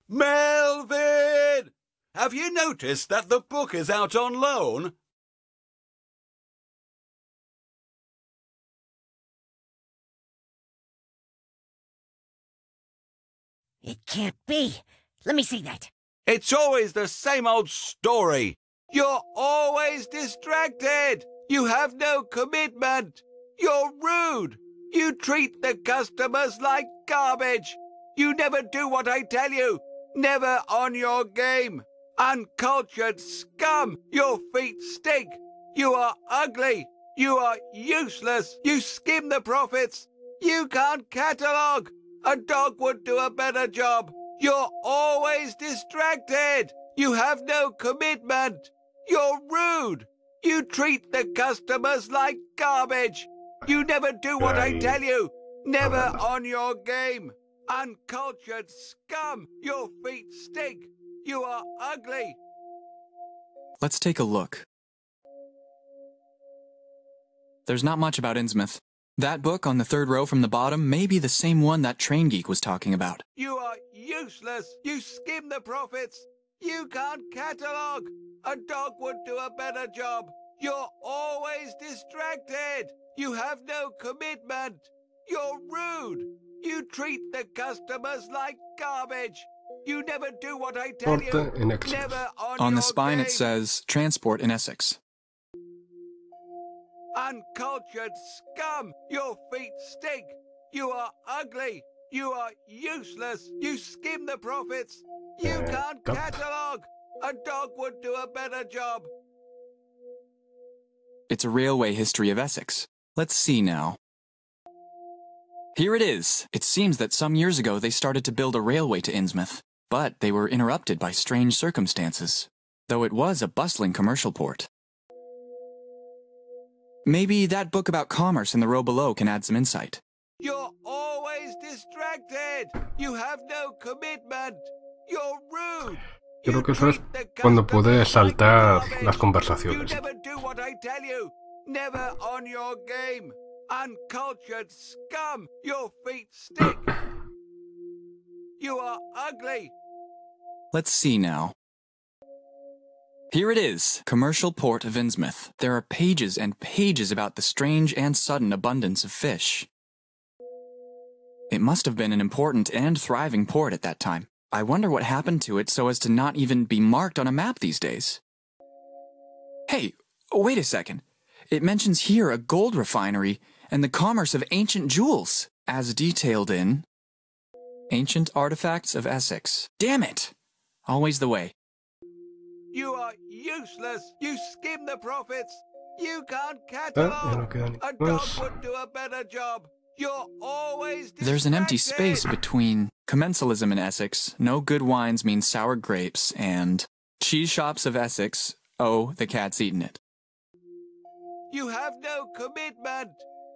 Melvin! Have you noticed that the book is out on loan? It can't be. Let me see that. It's always the same old story. You're always distracted. You have no commitment. You're rude. You treat the customers like garbage. You never do what I tell you. Never on your game. Uncultured scum. Your feet stink. You are ugly. You are useless. You skim the profits. You can't catalogue. A dog would do a better job. You're always distracted. You have no commitment. You're rude. You treat the customers like garbage. You never do what I tell you. Never on your game. Uncultured scum. Your feet stink. You are ugly. Let's take a look. There's not much about Innsmouth. That book on the third row from the bottom may be the same one that Train Geek was talking about. You are useless. You skim the profits. You can't catalogue. A dog would do a better job. You're always distracted. You have no commitment. You're rude. You treat the customers like garbage. You never do what I tell you. Never on the spine it says, Transport in Essex. Uncultured scum! Your feet stink! You are ugly! You are useless! You skim the profits! You can't catalogue! A dog would do a better job! It's a railway history of Essex. Let's see now. Here it is. It seems that some years ago they started to build a railway to Innsmouth, but they were interrupted by strange circumstances, though it was a bustling commercial port. Maybe that book about commerce in the row below can add some insight. You're always distracted. You have no commitment. You're rude. Creo que eso es cuando puedes saltar las You conversaciones. never do what I tell you. Never on your game. Uncultured scum. Your feet stink. You are ugly. Let's see now. Here it is, Commercial Port of Innsmouth. There are pages and pages about the strange and sudden abundance of fish. It must have been an important and thriving port at that time. I wonder what happened to it so as to not even be marked on a map these days. Hey, wait a second. It mentions here a gold refinery and the commerce of ancient jewels, as detailed in Ancient Artifacts of Essex. Damn it! Always the way. You are useless. You skim the profits. You can't catalog. A dog would do a better job. You're always distracted. There's an empty space between commensalism in Essex, no good wines mean sour grapes, and cheese shops of Essex, oh, the cat's eaten it. You have no commitment.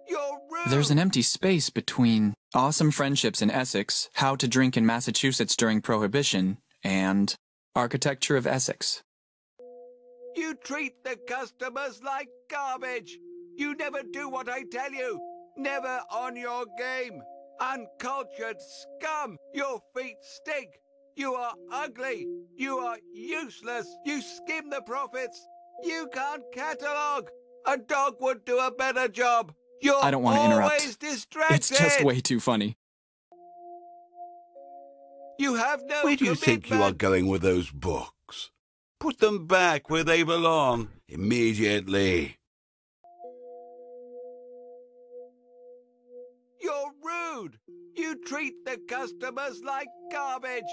You're rude. There's an empty space between awesome friendships in Essex, how to drink in Massachusetts during Prohibition, and architecture of Essex. You treat the customers like garbage. You never do what I tell you. Never on your game. Uncultured scum. Your feet stink. You are ugly. You are useless. You skim the profits. You can't catalog. A dog would do a better job. You're I don't want to interrupt. Always distracted. It's just way too funny. You have no Where do you think you are going with those books? Put them back where they belong, immediately. You're rude. You treat the customers like garbage.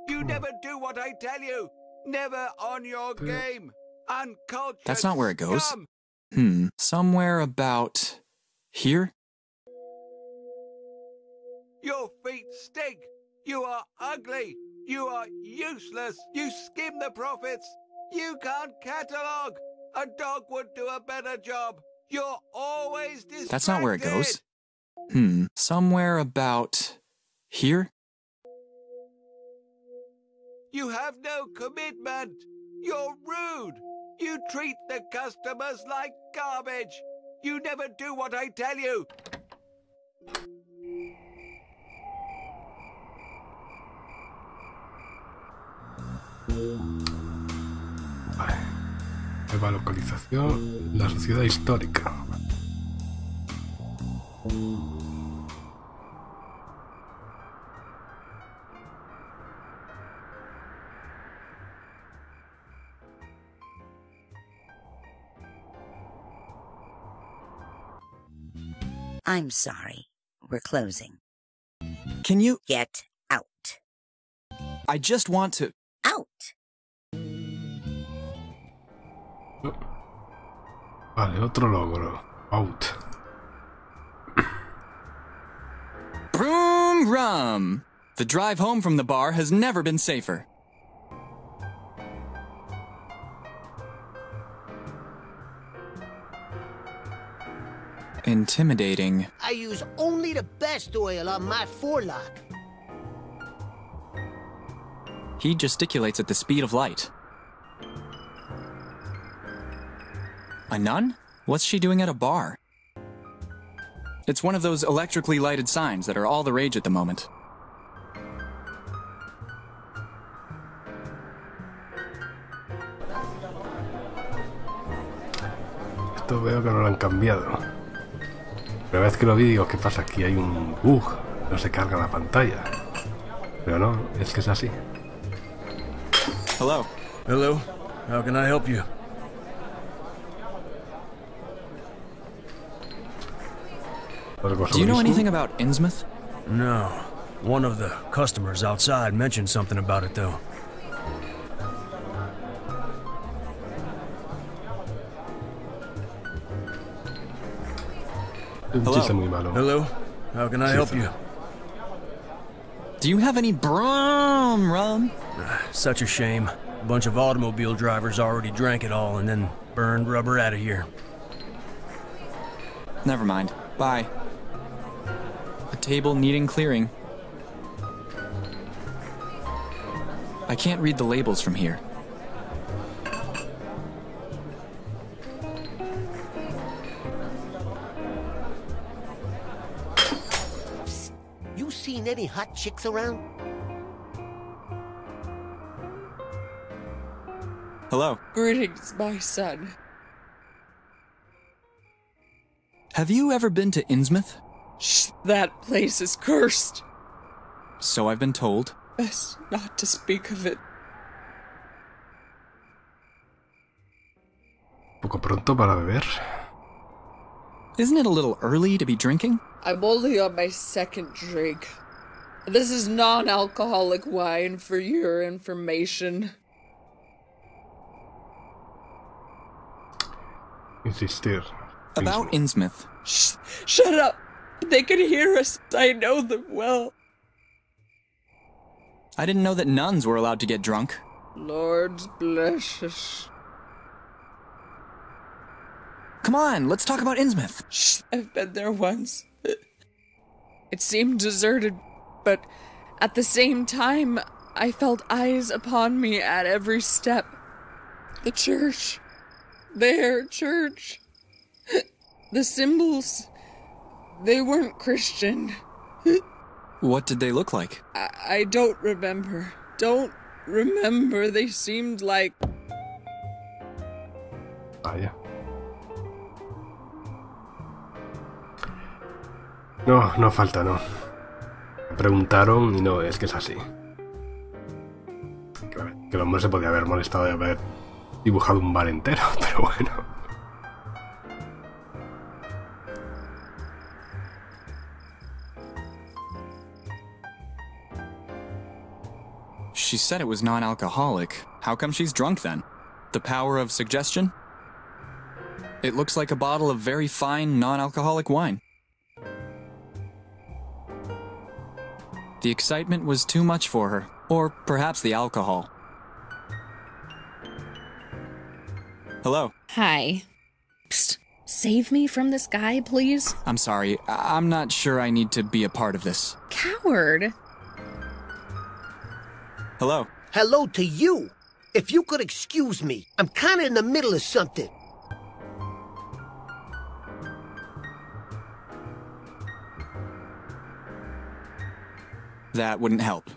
You never do what I tell you. Never on your game. Uncultured. That's not where it goes. Scum. Somewhere about here? Your feet stink. You are ugly. You are useless. You skim the profits. You can't catalog. A dog would do a better job. You're always distracted. That's not where it goes. Somewhere about here? You have no commitment. You're rude. You treat the customers like garbage. You never do what I tell you. Vale. Nueva localización, la sociedad histórica. I'm sorry. We're closing. Can you get out? I just want to... Out! Vale, otro logro. Out. Broom rum! The drive home from the bar has never been safer. Intimidating. I use only the best oil on my forelock. He gesticulates at the speed of light. A nun? What's she doing at a bar? It's one of those electrically lighted signs that are all the rage at the moment. Esto veo que no lo han cambiado. La vez que lo vi digo, ¿qué pasa? Aquí hay un bug, no se carga la pantalla. Pero no, es que es así. Hello. Hello. How can I help you? Do you know anything about Innsmouth? No. One of the customers outside mentioned something about it, though. Hello. How can I help you? Do you have any broom rum? Such a shame. A bunch of automobile drivers already drank it all and then burned rubber out of here. Never mind. Bye. A table needing clearing. I can't read the labels from here. You seen any hot chicks around? Hello. Greetings, my son. Have you ever been to Innsmouth? Shh, that place is cursed. So I've been told. Best not to speak of it. Poco pronto para beber. Isn't it a little early to be drinking? I'm only on my second drink. This is non-alcoholic wine for your information. Insistir. About Innsmouth. Shh, shut up! They can hear us. I know them well. I didn't know that nuns were allowed to get drunk. Lord bless us. Come on, let's talk about Innsmouth. Shh, I've been there once. It seemed deserted, but at the same time, I felt eyes upon me at every step. The church. Their church. The symbols. They weren't Christian. What did they look like? I don't remember. Don't remember. They seemed like... Vaya. No, no falta, no. Preguntaron y no, es que es así. Que el hombre se podía haber molestado de haber dibujado un bar entero, pero bueno. She said it was non-alcoholic. How come she's drunk then? The power of suggestion? It looks like a bottle of very fine non-alcoholic wine. The excitement was too much for her, or perhaps the alcohol. Hello. Hi. Psst. Save me from this guy, please. I'm sorry. I'm not sure I need to be a part of this. Coward. Hello. Hello to you. If you could excuse me, I'm kinda in the middle of something. That wouldn't help.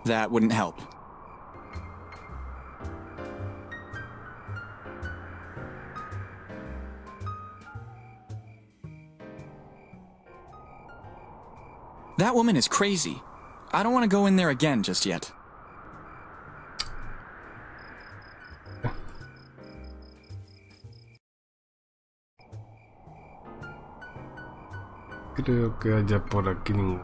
That wouldn't help. That woman is crazy. I don't want to go in there again just yet. Creo que haya por aquí ningún...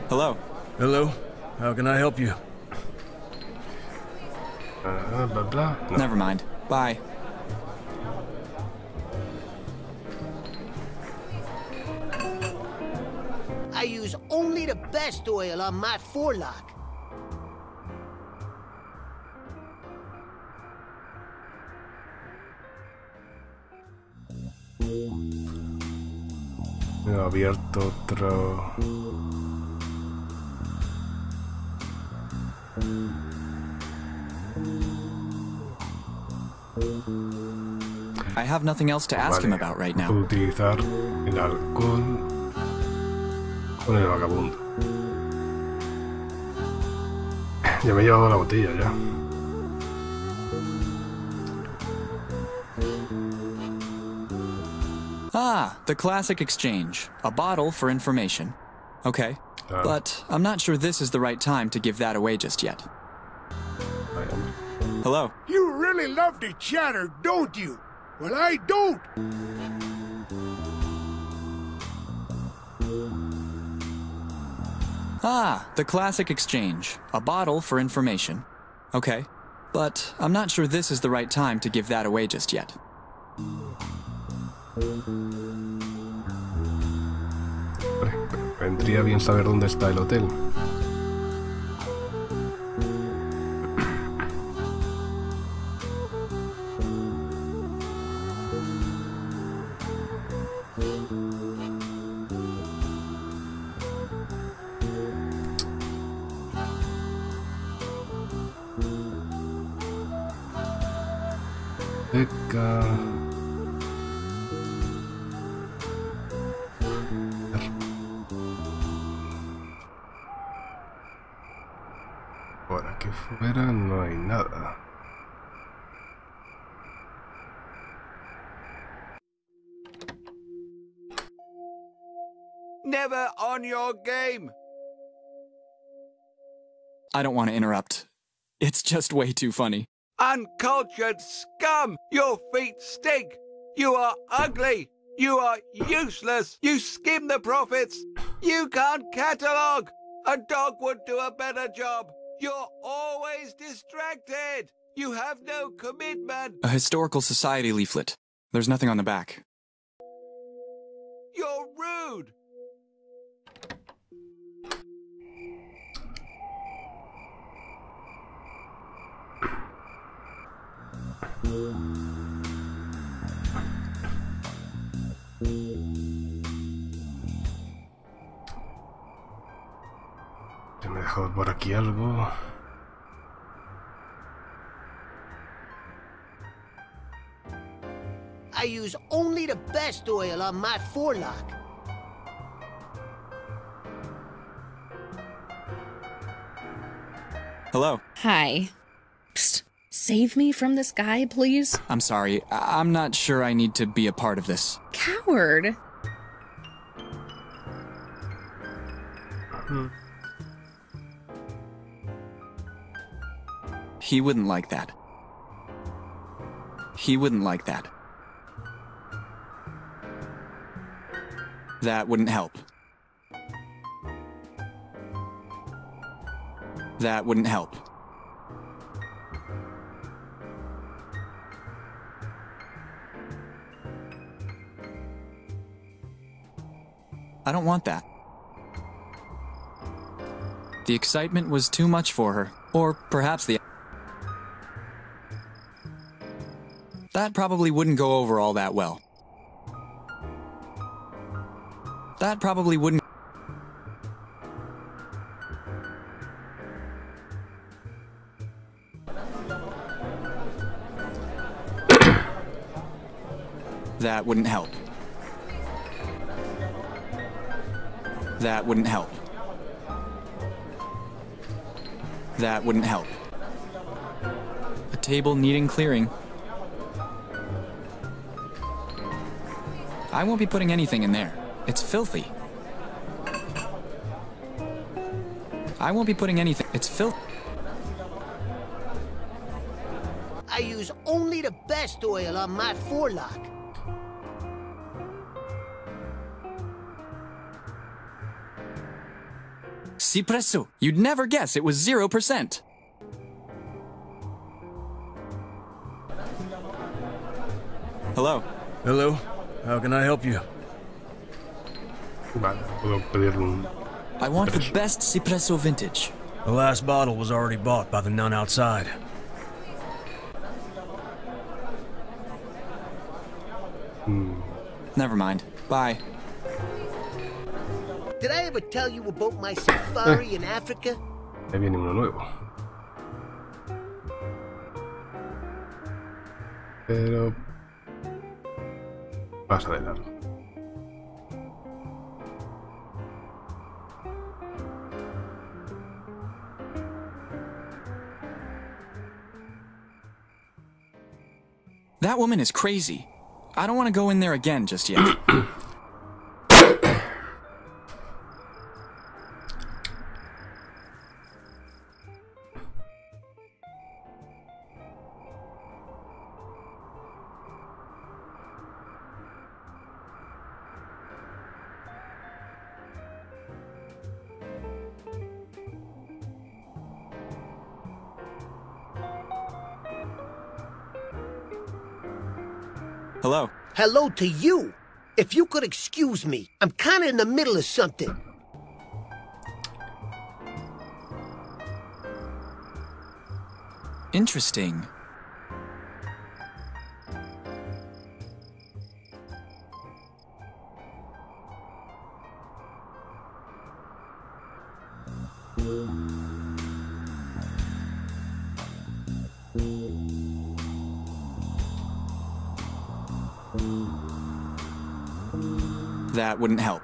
Hello. Hello. How can I help you? Blah, blah. No. Never mind. Bye. I use only the best oil on my forelock. He abierto otro... I have nothing else to ask him about right now. Utilizar el alcohol con el vagabundo. Ya me he llevado la botella ya. Ah, the classic exchange. A bottle for information. Okay. But I'm not sure this is the right time to give that away just yet. Hello. You really love to chatter, don't you? Well, I don't. Ah, the classic exchange. A bottle for information. Okay. But I'm not sure this is the right time to give that away just yet. Vendría bien saber dónde está el hotel. Beca... Por aquí fuera no hay nada. Never on your game. I don't want to interrupt. It's just way too funny. Uncultured scum! Your feet stink! You are ugly! You are useless! You skim the profits! You can't catalogue! A dog would do a better job! You're always distracted! You have no commitment! A historical society leaflet. There's nothing on the back. You're rude! Se me dejó por aquí algo. I use only the best oil on my forelock. Hello. Hi. Psst. Save me from this guy, please. I'm sorry. I'm not sure I need to be a part of this. Coward. He wouldn't like that. He wouldn't like that. That wouldn't help. That wouldn't help. I don't want that. The excitement was too much for her. Or perhaps the... That probably wouldn't go over all that well. That probably wouldn't... That wouldn't help. That wouldn't help. That wouldn't help. A table needing clearing. I won't be putting anything in there. It's filthy. I won't be putting anything. It's filthy. I use only the best oil on my forelock. Cipresso. You'd never guess it was 0%. Hello. Hello. How can I help you? Vale, puedo pedirle un... I want the best Cipresso vintage. The last bottle was already bought by the nun outside. Never mind. Bye. Did I ever tell you about my safari in Africa? Ahí viene uno nuevo. Pero... pasa de largo. That woman is crazy. I don't want to go in there again just yet. Hello. Hello to you. If you could excuse me, I'm kind of in the middle of something. Interesting. That wouldn't help.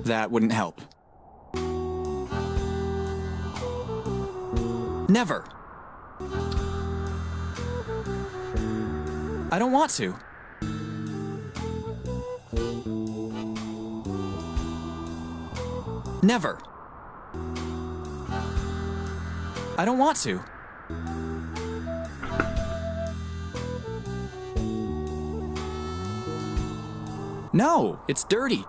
That wouldn't help. Never. I don't want to. Never. I don't want to. No, it's dirty.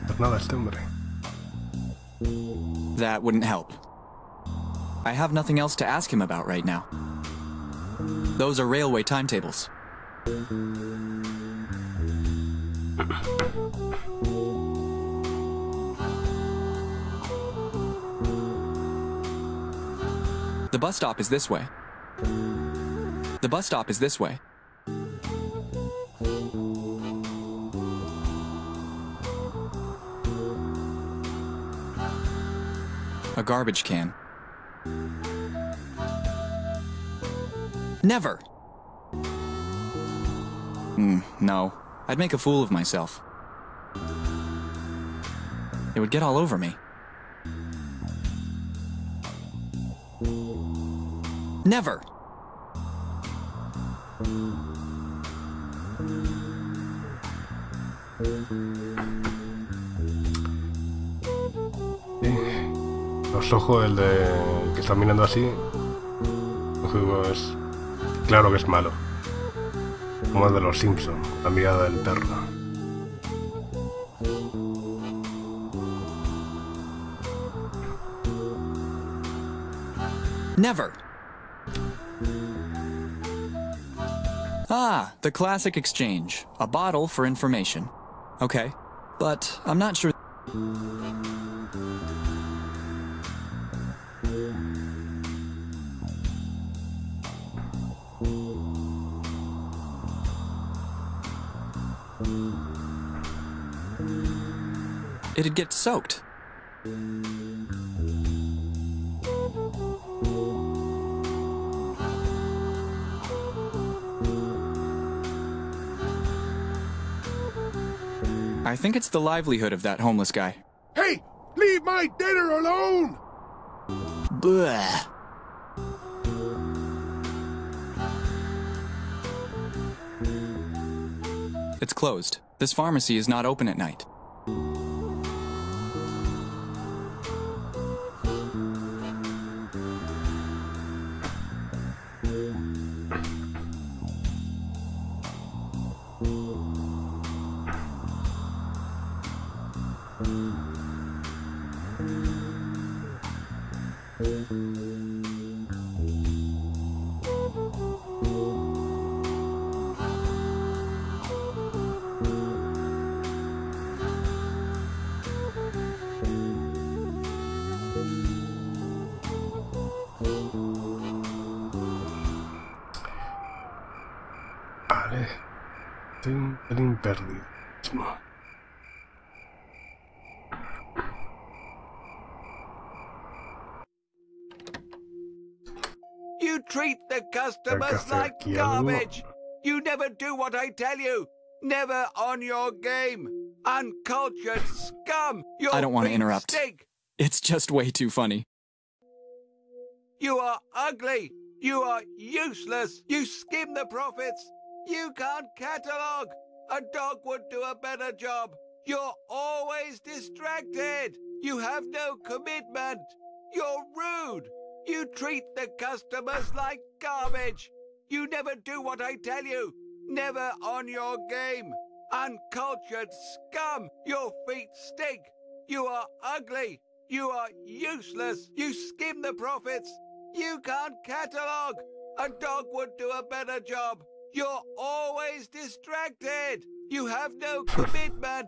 Pues nada, este hombre. That wouldn't help. I have nothing else to ask him about right now. Those are railway timetables. The bus stop is this way. The bus stop is this way. A garbage can. Never! No. I'd make a fool of myself. It would get all over me. Never! Los ojos, el que está mirando así, el juego es claro que es malo, como el de los Simpsons, la mirada del perro. Never. Ah, the classic exchange. A bottle for information. Okay, but I'm not sure. It'd get soaked. I think it's the livelihood of that homeless guy. Hey, leave my dinner alone! Bleh. It's closed. This pharmacy is not open at night. Vale, estoy un pelín perdido. You treat the customers like garbage. You never do what I tell you. Never on your game. Uncultured scum. Your I don't want to feet interrupt. stink. It's just way too funny. You are ugly. You are useless. You skim the profits. You can't catalogue. A dog would do a better job. You're always distracted. You have no commitment. You're rude. You treat the customers like garbage. You never do what I tell you. Never on your game. Uncultured scum. Your feet stink. You are ugly. You are useless. You skim the profits. You can't catalogue. A dog would do a better job. You're always distracted. You have no commitment.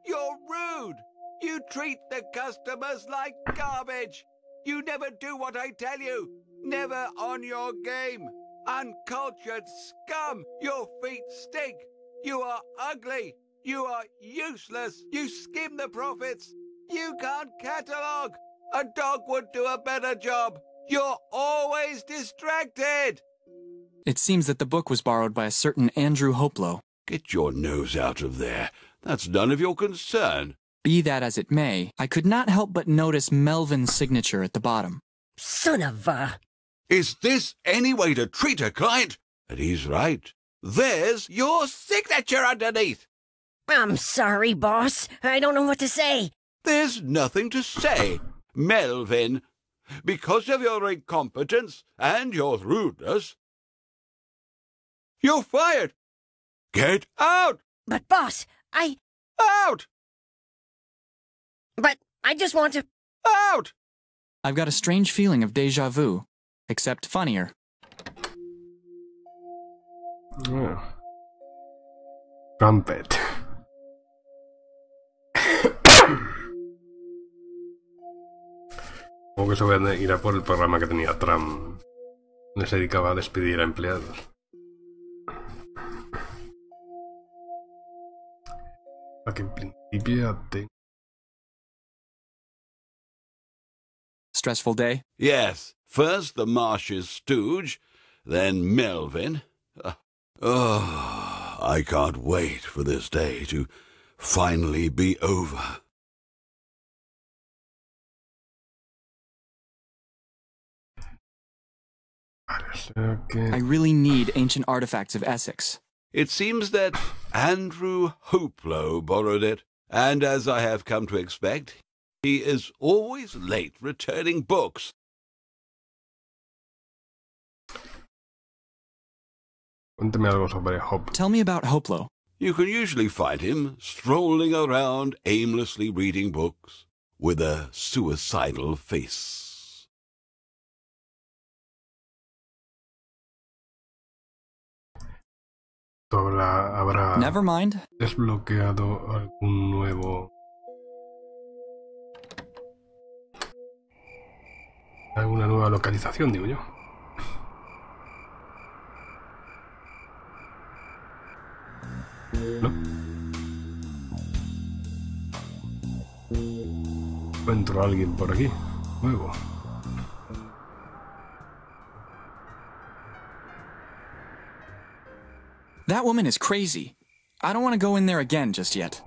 You're rude. You treat the customers like garbage. You never do what I tell you. Never on your game. Uncultured scum. Your feet stink. You are ugly. You are useless. You skim the profits. You can't catalogue. A dog would do a better job. You're always distracted. It seems that the book was borrowed by a certain Andrew Hoplow. Get your nose out of there. That's none of your concern. Be that as it may, I could not help but notice Melvin's signature at the bottom. Son of a... Is this any way to treat a client? And he's right. There's your signature underneath. I'm sorry, boss. I don't know what to say. There's nothing to say, Melvin. Because of your incompetence and your rudeness, you're fired. Get out! But, boss, Out! But I just want to... Out! I've got a strange feeling of déjà vu, except funnier. Oh. Trumpet. Como que se voy a ir a por el programa que tenía Trump, donde se dedicaba a despedir a empleados. A que en principio ya tengo. Stressful day? Yes. First the Marsh's stooge, then Melvin. I can't wait for this day to finally be over. I really need ancient artifacts of Essex. It seems that Andrew Hoplow borrowed it, and as I have come to expect, he is always late returning books. Cuéntame algo sobre Hoplow. Tell me about Hoplow. You can usually find him strolling around aimlessly reading books with a suicidal face. Habrá Never mind. Desbloqueado algún nuevo... alguna nueva localización, digo yo. ¿No? Encuentro a alguien por aquí. Nuevo. That woman is crazy. I don't want to go in there again just yet.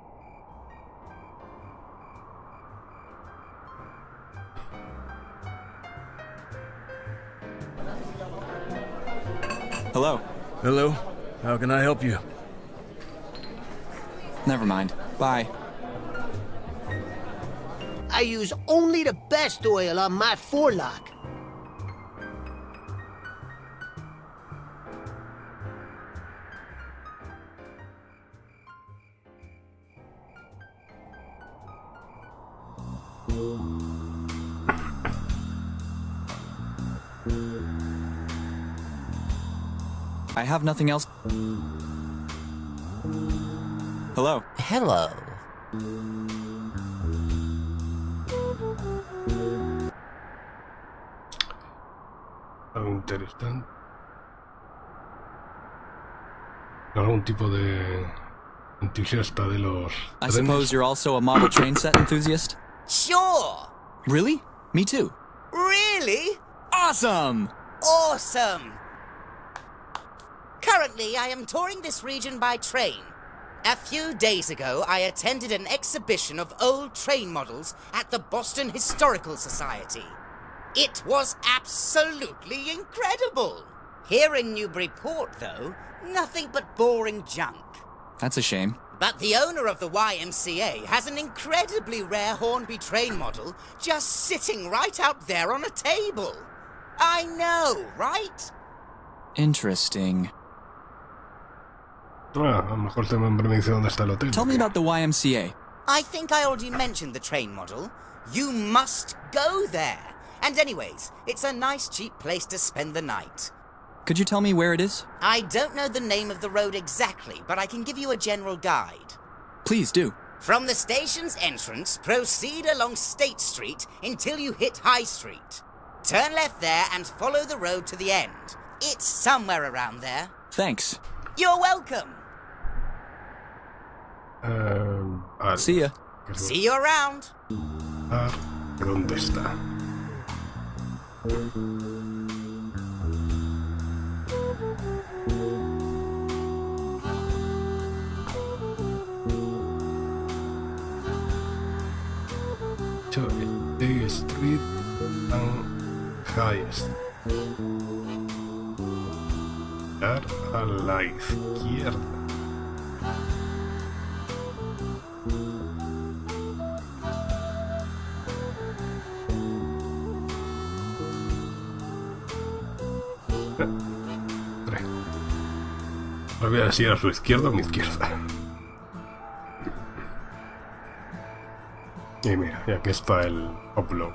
Hello. Hello. How can I help you? Never mind. Bye. I use only the best oil on my forelock. I have nothing else. Hello. Hello. Algo interesante. Algún tipo de entusiasta de los I trenes. suppose you're also a model train set enthusiast? Sure. Really? Me too. Really? Awesome! Awesome! Currently, I am touring this region by train. A few days ago, I attended an exhibition of old train models at the Boston Historical Society. It was absolutely incredible. Here in Newburyport, though, nothing but boring junk. That's a shame. But the owner of the YMCA has an incredibly rare Hornby train model just sitting right out there on a table. I know, right? Interesting. Ah, a lo mejor este hombre me dice dónde está el hotel. Tell me about the YMCA. I think I already mentioned the train model. You must go there. And anyways, it's a nice cheap place to spend the night. Could you tell me where it is? I don't know the name of the road exactly, but I can give you a general guide. Please do. From the station's entrance, proceed along State Street until you hit High Street. Turn left there and follow the road to the end. It's somewhere around there. Thanks. You're welcome. See ya. See you around. ¿Dónde está? Read and highest. Dar a la izquierda. No voy a decir a su izquierda o a mi izquierda. Y mira, y aquí está el upload.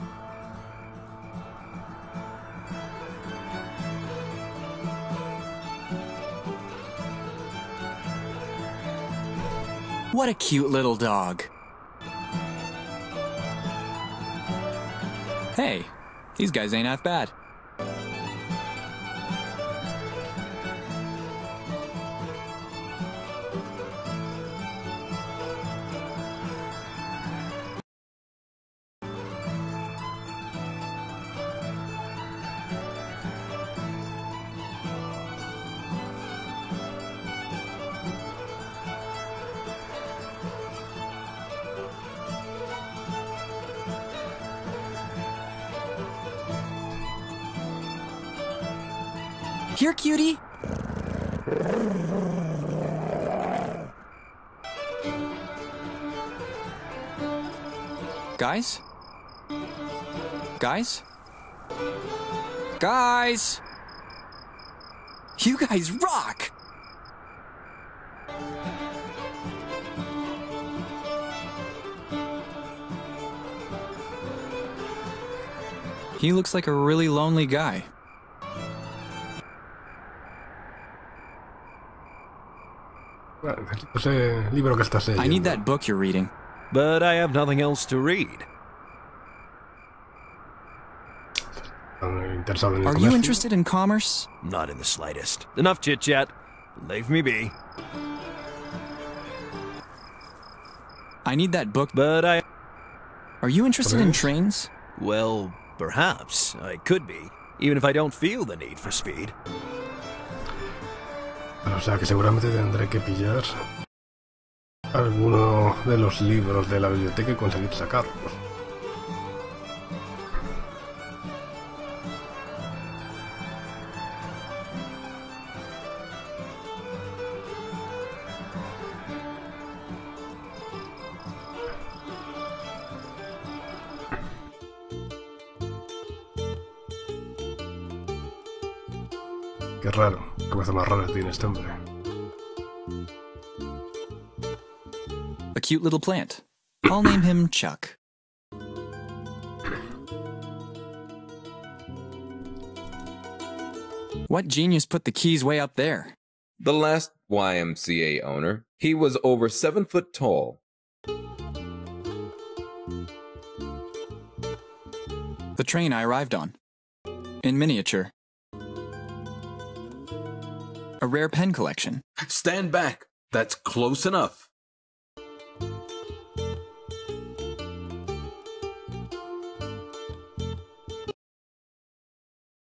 What a cute little dog. Hey, these guys ain't half bad. Here, cutie. Guys? Guys? Guys! You guys rock! He looks like a really lonely guy. I need that book you're reading. But I have nothing else to read. Are you interested in commerce? Not in the slightest. Enough chit-chat. Leave me be. I need that book. But I... Are you interested in trains? Well, perhaps. I could be. Even if I don't feel the need for speed. O sea que seguramente tendré que pillar alguno de los libros de la biblioteca y conseguir sacarlos. Qué raro, qué cabeza más rara tiene este hombre. A cute little plant. I'll name him Chuck. What genius put the keys way up there? The last YMCA owner. He was over 7 foot tall. The train I arrived on. In miniature. A rare pen collection. Stand back. That's close enough.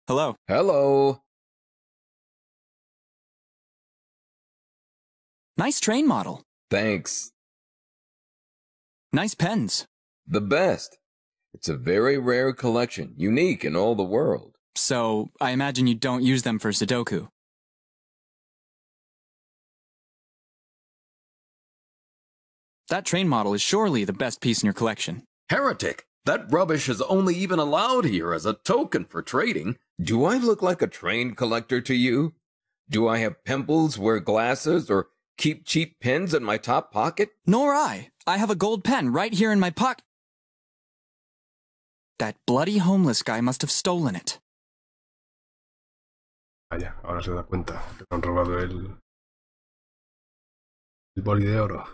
Hello. Hello. Nice train model. Thanks. Nice pens. The best. It's a very rare collection, unique in all the world. So, I imagine you don't use them for Sudoku. That train model is surely the best piece in your collection. Heretic! That rubbish is only even allowed here as a token for trading. Do I look like a train collector to you? Do I have pimples, wear glasses, or keep cheap pens in my top pocket? Nor I. I have a gold pen right here in my pocket. That bloody homeless guy must have stolen it. Vaya, ahora se da cuenta que han robado el boli de oro.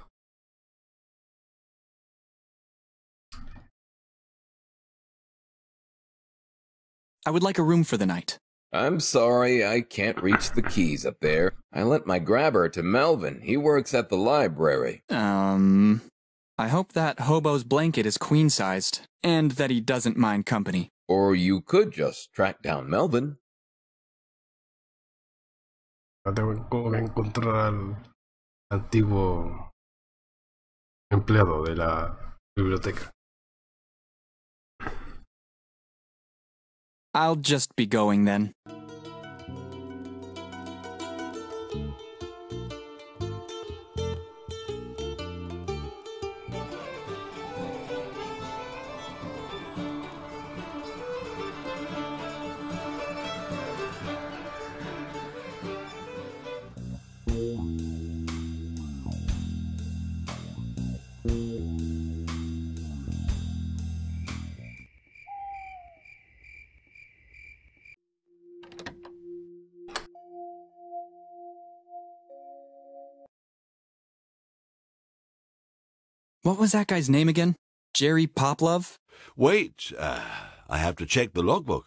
I would like a room for the night. I'm sorry, I can't reach the keys up there. I lent my grabber to Melvin. He works at the library. I hope that hobo's blanket is queen-sized, and that he doesn't mind company. Or you could just track down Melvin. Tengo que encontrar al antiguo empleado de la biblioteca. I'll just be going then. What was that guy's name again? Jerry Poplove? Wait, I have to check the logbook.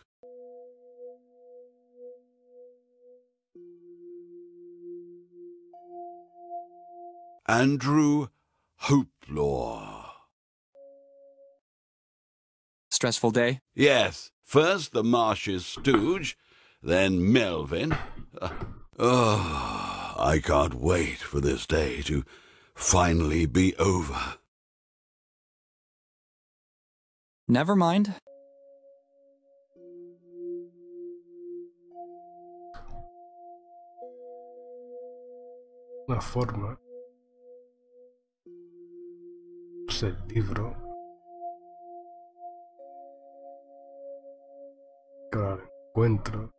Andrew Hopelaw. Stressful day? Yes. First the Marshes stooge, then Melvin. I can't wait for this day to finally be over. Never mind. Una forma. Es el libro. Que ahora lo encuentro.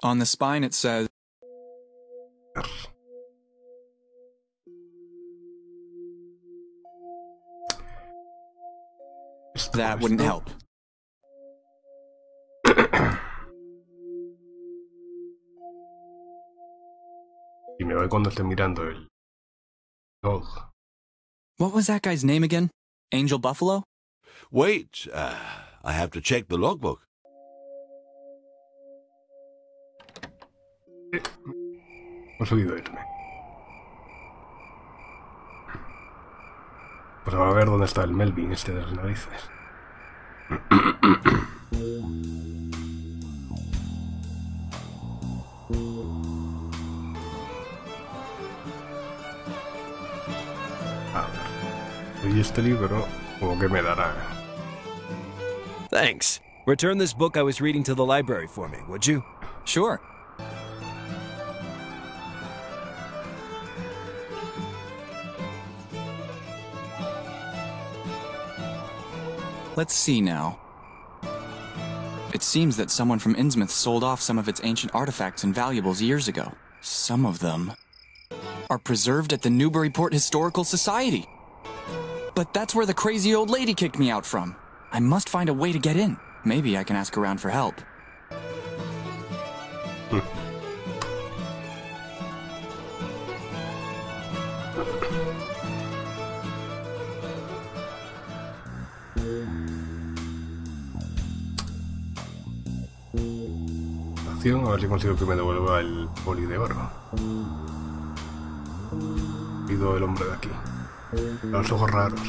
On the spine it says... That wouldn't help. Y me voy cuando esté mirando el log. What was that guy's name again? Angel Buffalo? Wait, I have to check the logbook. He oído irme. Pues vamos a ver dónde está el Melvin este de las narices. A ver. Y este libro, como que me dará. Thanks. Return this book I was reading to the library for me, would you? Sure. Let's see now. It seems that someone from Innsmouth sold off some of its ancient artifacts and valuables years ago. Some of them are preserved at the Newburyport Historical Society. But that's where the crazy old lady kicked me out from. I must find a way to get in. Maybe I can ask around for help. A ver si consigo que me devuelva el poli de oro. Pido el hombre de aquí. Los ojos raros.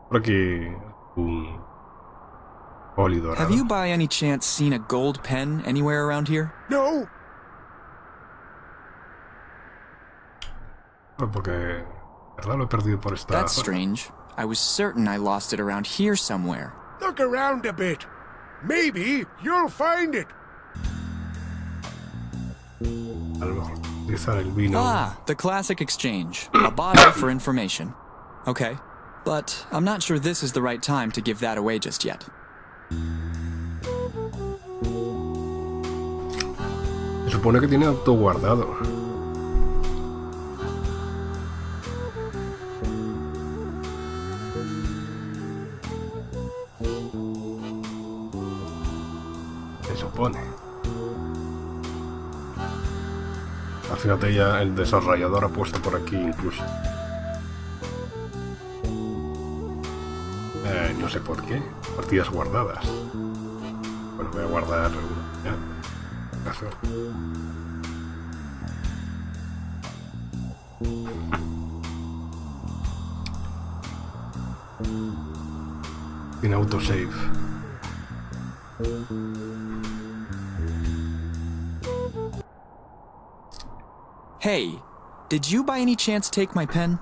Por aquí un poli dorado. Have you by any chance seen a gold pen anywhere around here? No. Porque verdad lo he perdido por esta. That's strange. I was certain I lost it around here somewhere. Look around a bit. Maybe you'll find it. A lo mejor utilizar el vino. Ah, the classic exchange. A bottle for information. Okay. But I'm not sure this is the right time to give that away just yet. Se supone que tiene auto guardado. Se supone. Ah, fíjate, ya el desarrollador ha puesto por aquí incluso. No sé por qué. Partidas guardadas. Bueno, voy a guardar una. Ya. Caso. Sin autosave. Hey, did you by any chance take my pen?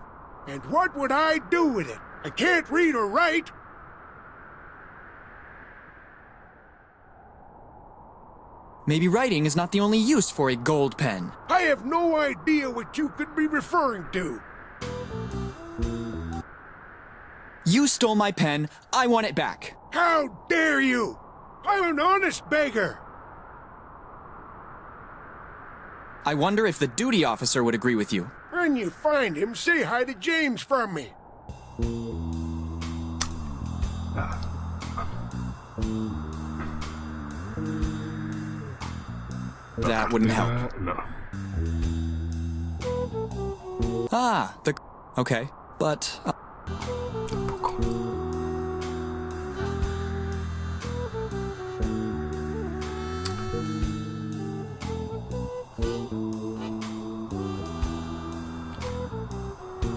And what would I do with it? I can't read or write. Maybe writing is not the only use for a gold pen. I have no idea what you could be referring to. You stole my pen. I want it back. How dare you? I'm an honest beggar. I wonder if the duty officer would agree with you. When you find him, say hi to James from me. That wouldn't help. No. Ah, okay, but...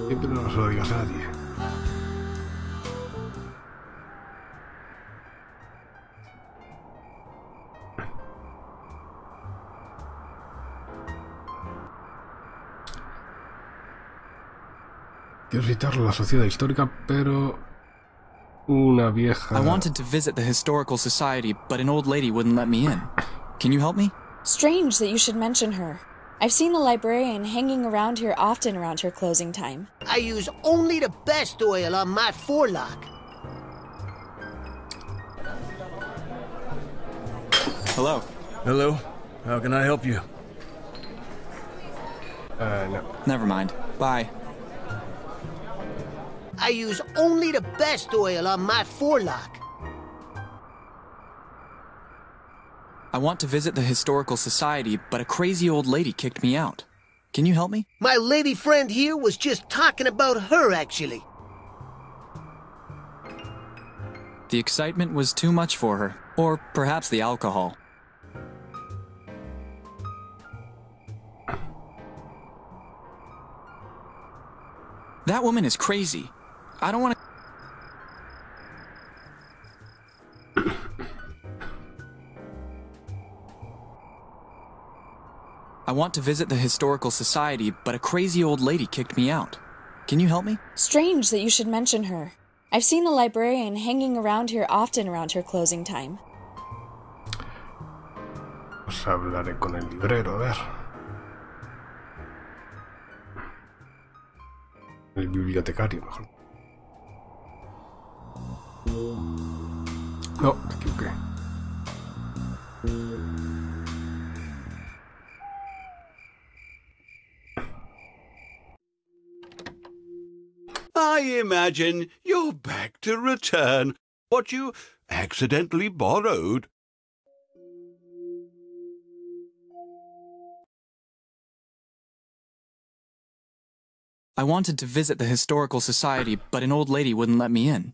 Siempre no se lo digas a nadie. Quiero visitar la sociedad histórica, pero una vieja... I wanted to visit the historical society, but an old lady wouldn't let me in. Can you help me? Strange that you should mention her. I've seen the librarian hanging around here often around her closing time. I use only the best oil on my forelock. Hello. Hello. How can I help you? No. Never mind. Bye. I use only the best oil on my forelock. I want to visit the historical society, but a crazy old lady kicked me out. Can you help me? My lady friend here was just talking about her, actually. The excitement was too much for her. Or perhaps the alcohol. That woman is crazy. I don't want to... I want to visit the historical society, but a crazy old lady kicked me out. Can you help me? Strange that you should mention her. I've seen the librarian hanging around here often around her closing time. Pues hablaré con el librero, a ver. El bibliotecario, mejor. No, me equivoqué. I imagine you're back to return what you accidentally borrowed. I wanted to visit the historical society, but an old lady wouldn't let me in.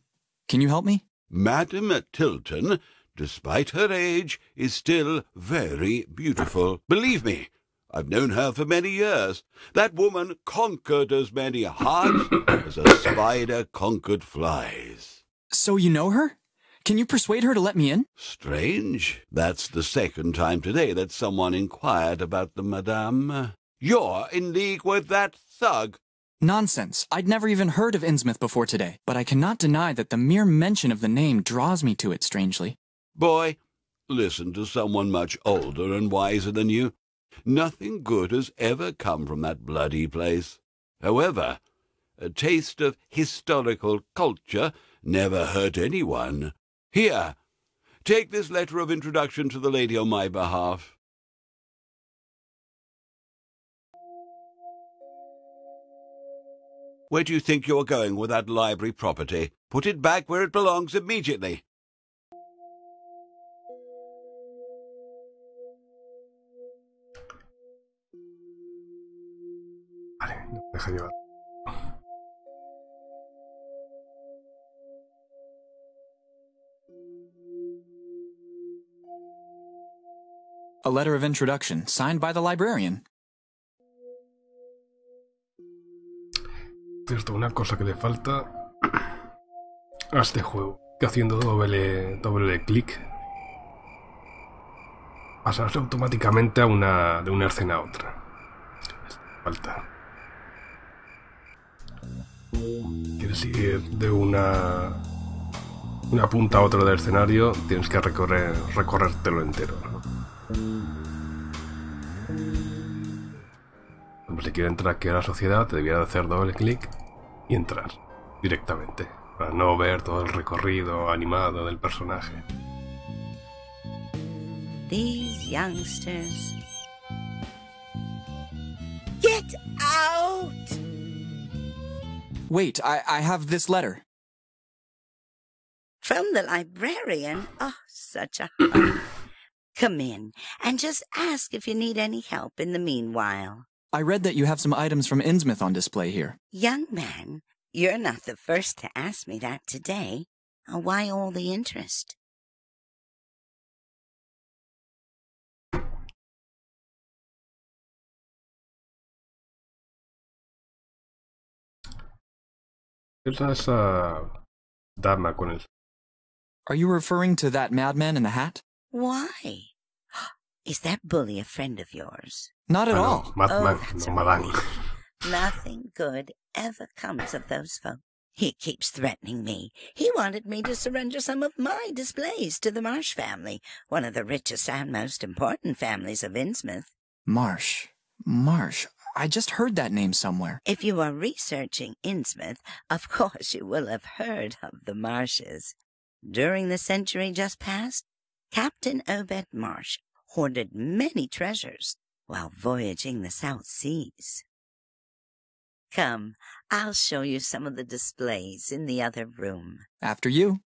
Can you help me? Madam Tilton, despite her age, is still very beautiful. Believe me, I've known her for many years. That woman conquered as many hearts as a spider conquered flies. So you know her? Can you persuade her to let me in? Strange. That's the second time today that someone inquired about the madame. You're in league with that thug. Nonsense. I'd never even heard of Innsmouth before today, but I cannot deny that the mere mention of the name draws me to it strangely. Boy, listen to someone much older and wiser than you. Nothing good has ever come from that bloody place. However, a taste of historical culture never hurt anyone. Here, take this letter of introduction to the lady on my behalf. Where do you think you're going with that library property? Put it back where it belongs immediately. Vale, no deja llevar. A letter of introduction, signed by the librarian. Cierto, una cosa que le falta a este juego. que haciendo doble clic pasarse automáticamente de una escena a otra. Falta. Quieres ir de una punta a otra del escenario, tienes que recorrértelo entero, ¿no? Si quieres entrar aquí a la sociedad, te debería de hacer doble clic y entrar directamente, para no ver todo el recorrido animado del personaje. These youngsters. Get out! Wait, I have this letter. From the librarian? Oh, such a hunk. Come in, and just ask if you need any help in the meanwhile. I read that you have some items from Innsmouth on display here. Young man, you're not the first to ask me that today. Why all the interest? Esa dama con el... Are you referring to that madman in the hat? Why? Is that bully a friend of yours? Not at all. That's right. Nothing good ever comes of those folk. He keeps threatening me. He wanted me to surrender some of my displays to the Marsh family, one of the richest and most important families of Innsmouth. Marsh. I just heard that name somewhere. If you are researching Innsmouth, of course you will have heard of the Marshes. During the century just past, Captain Obed Marsh hoarded many treasures while voyaging the South Seas. Come, I'll show you some of the displays in the other room. After you.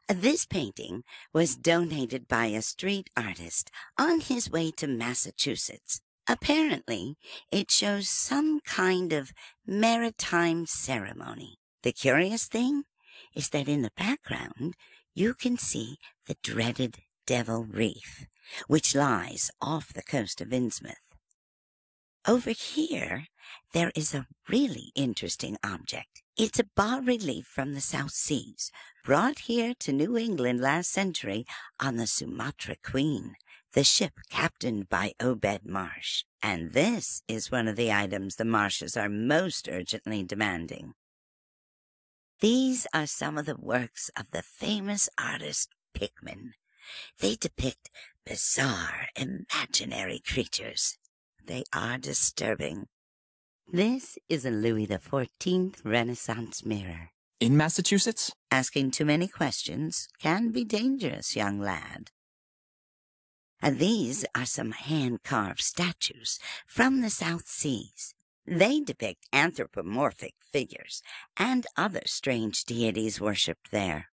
This painting was donated by a street artist on his way to Massachusetts. Apparently, it shows some kind of maritime ceremony. The curious thing is that in the background, you can see the dreaded Devil Reef, which lies off the coast of Innsmouth. Over here, there is a really interesting object. It's a bas-relief from the South Seas, brought here to New England last century on the Sumatra Queen, the ship captained by Obed Marsh. And this is one of the items the Marshes are most urgently demanding. These are some of the works of the famous artist Pickman. They depict bizarre, imaginary creatures. They are disturbing. This is a Louis XIV Renaissance mirror. In Massachusetts? Asking too many questions can be dangerous, young lad. And these are some hand-carved statues from the South Seas. They depict anthropomorphic figures and other strange deities worshipped there.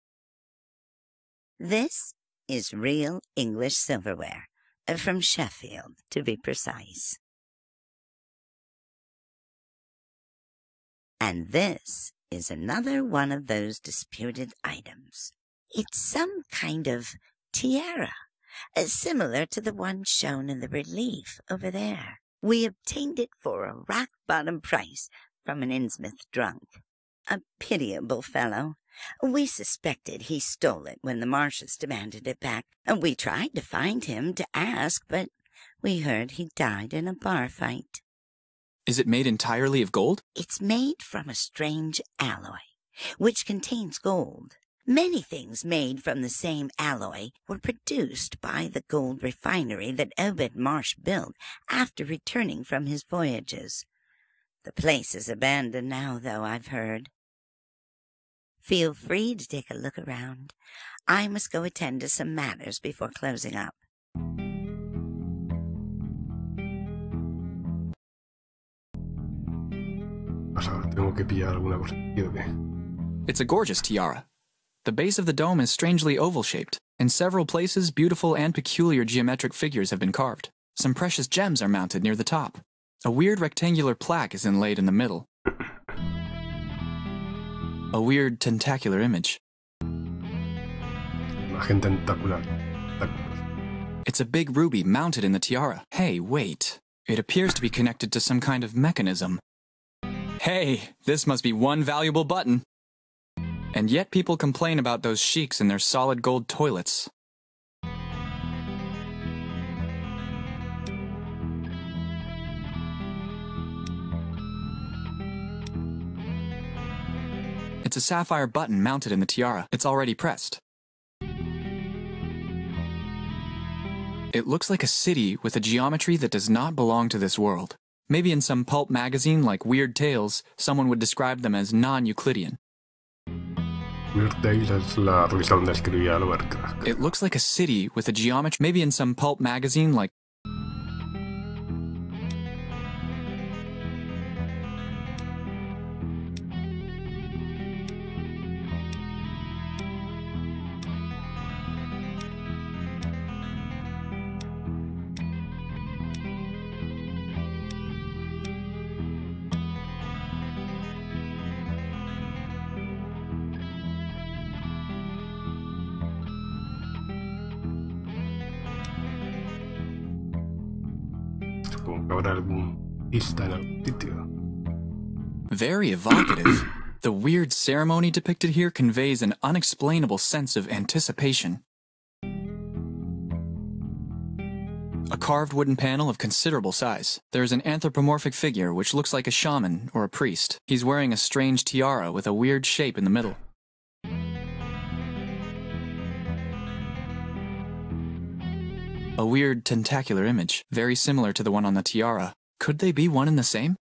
This is real English silverware, from Sheffield, to be precise. And this is another one of those disputed items. It's some kind of tiara, similar to the one shown in the relief over there. We obtained it for a rock-bottom price from an Innsmouth drunk. A pitiable fellow. We suspected he stole it when the Marshes demanded it back, and we tried to find him to ask, but we heard he died in a bar fight. Is it made entirely of gold? It's made from a strange alloy, which contains gold. Many things made from the same alloy were produced by the gold refinery that Obed Marsh built after returning from his voyages. The place is abandoned now, though, I've heard. Feel free to take a look around. I must go attend to some matters before closing up. Tengo que pillar alguna cosa. It's a gorgeous tiara. The base of the dome is strangely oval-shaped. In several places, beautiful and peculiar geometric figures have been carved. Some precious gems are mounted near the top. A weird rectangular plaque is inlaid in the middle. A weird tentacular image. Imagen tentacular. It's a big ruby mounted in the tiara. Hey, wait. It appears to be connected to some kind of mechanism. Hey, this must be one valuable button. And yet people complain about those sheiks and their solid gold toilets. It's a sapphire button mounted in the tiara. It's already pressed. It looks like a city with a geometry that does not belong to this world. Maybe in some pulp magazine like Weird Tales, someone would describe them as non-Euclidean. Weird Tales es la revista donde escribía Lovecraft. It looks like a city with a geometry. Maybe in some pulp magazine like... ¿Habrá algún pista en algún sitio? Very evocative. The weird ceremony depicted here conveys an unexplainable sense of anticipation. A carved wooden panel of considerable size. There is an anthropomorphic figure which looks like a shaman or a priest. He's wearing a strange tiara with a weird shape in the middle. A weird tentacular image, very similar to the one on the tiara. Could they be one and the same?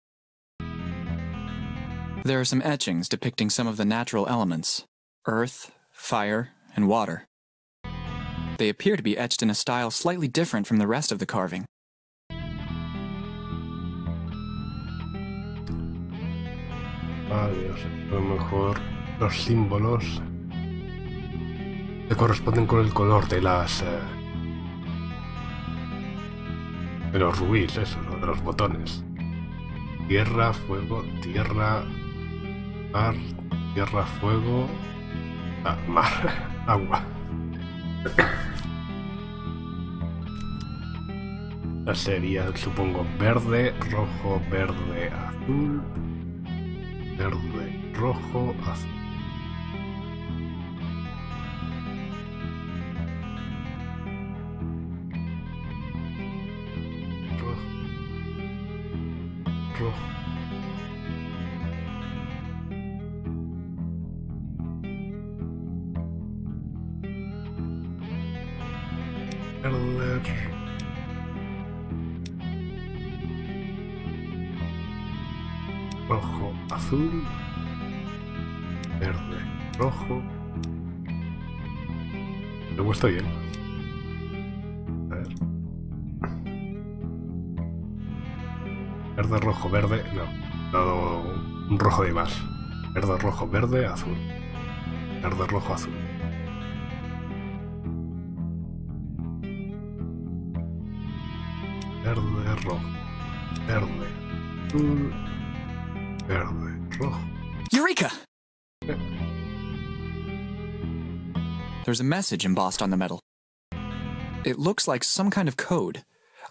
There are some etchings depicting some of the natural elements: earth, fire, and water. They appear to be etched in a style slightly different from the rest of the carving. Dios, a lo mejor los símbolos se corresponden con el color de las... de los rubíes, eso, ¿no? De los botones. Tierra, fuego, tierra, mar, tierra, fuego, mar, agua. Sería, supongo, verde, rojo, verde, azul, verde, rojo, azul. Rojo. Verde. Rojo, azul. Verde, rojo. Luego está bien. A ver. Verde, rojo, verde, no. Dado un rojo de más. Verde, rojo, verde, azul. Verde, rojo, azul. Verde, rojo. Verde, azul. Verde, rojo. Eureka! There's a message embossed on the metal. It looks like some kind of code.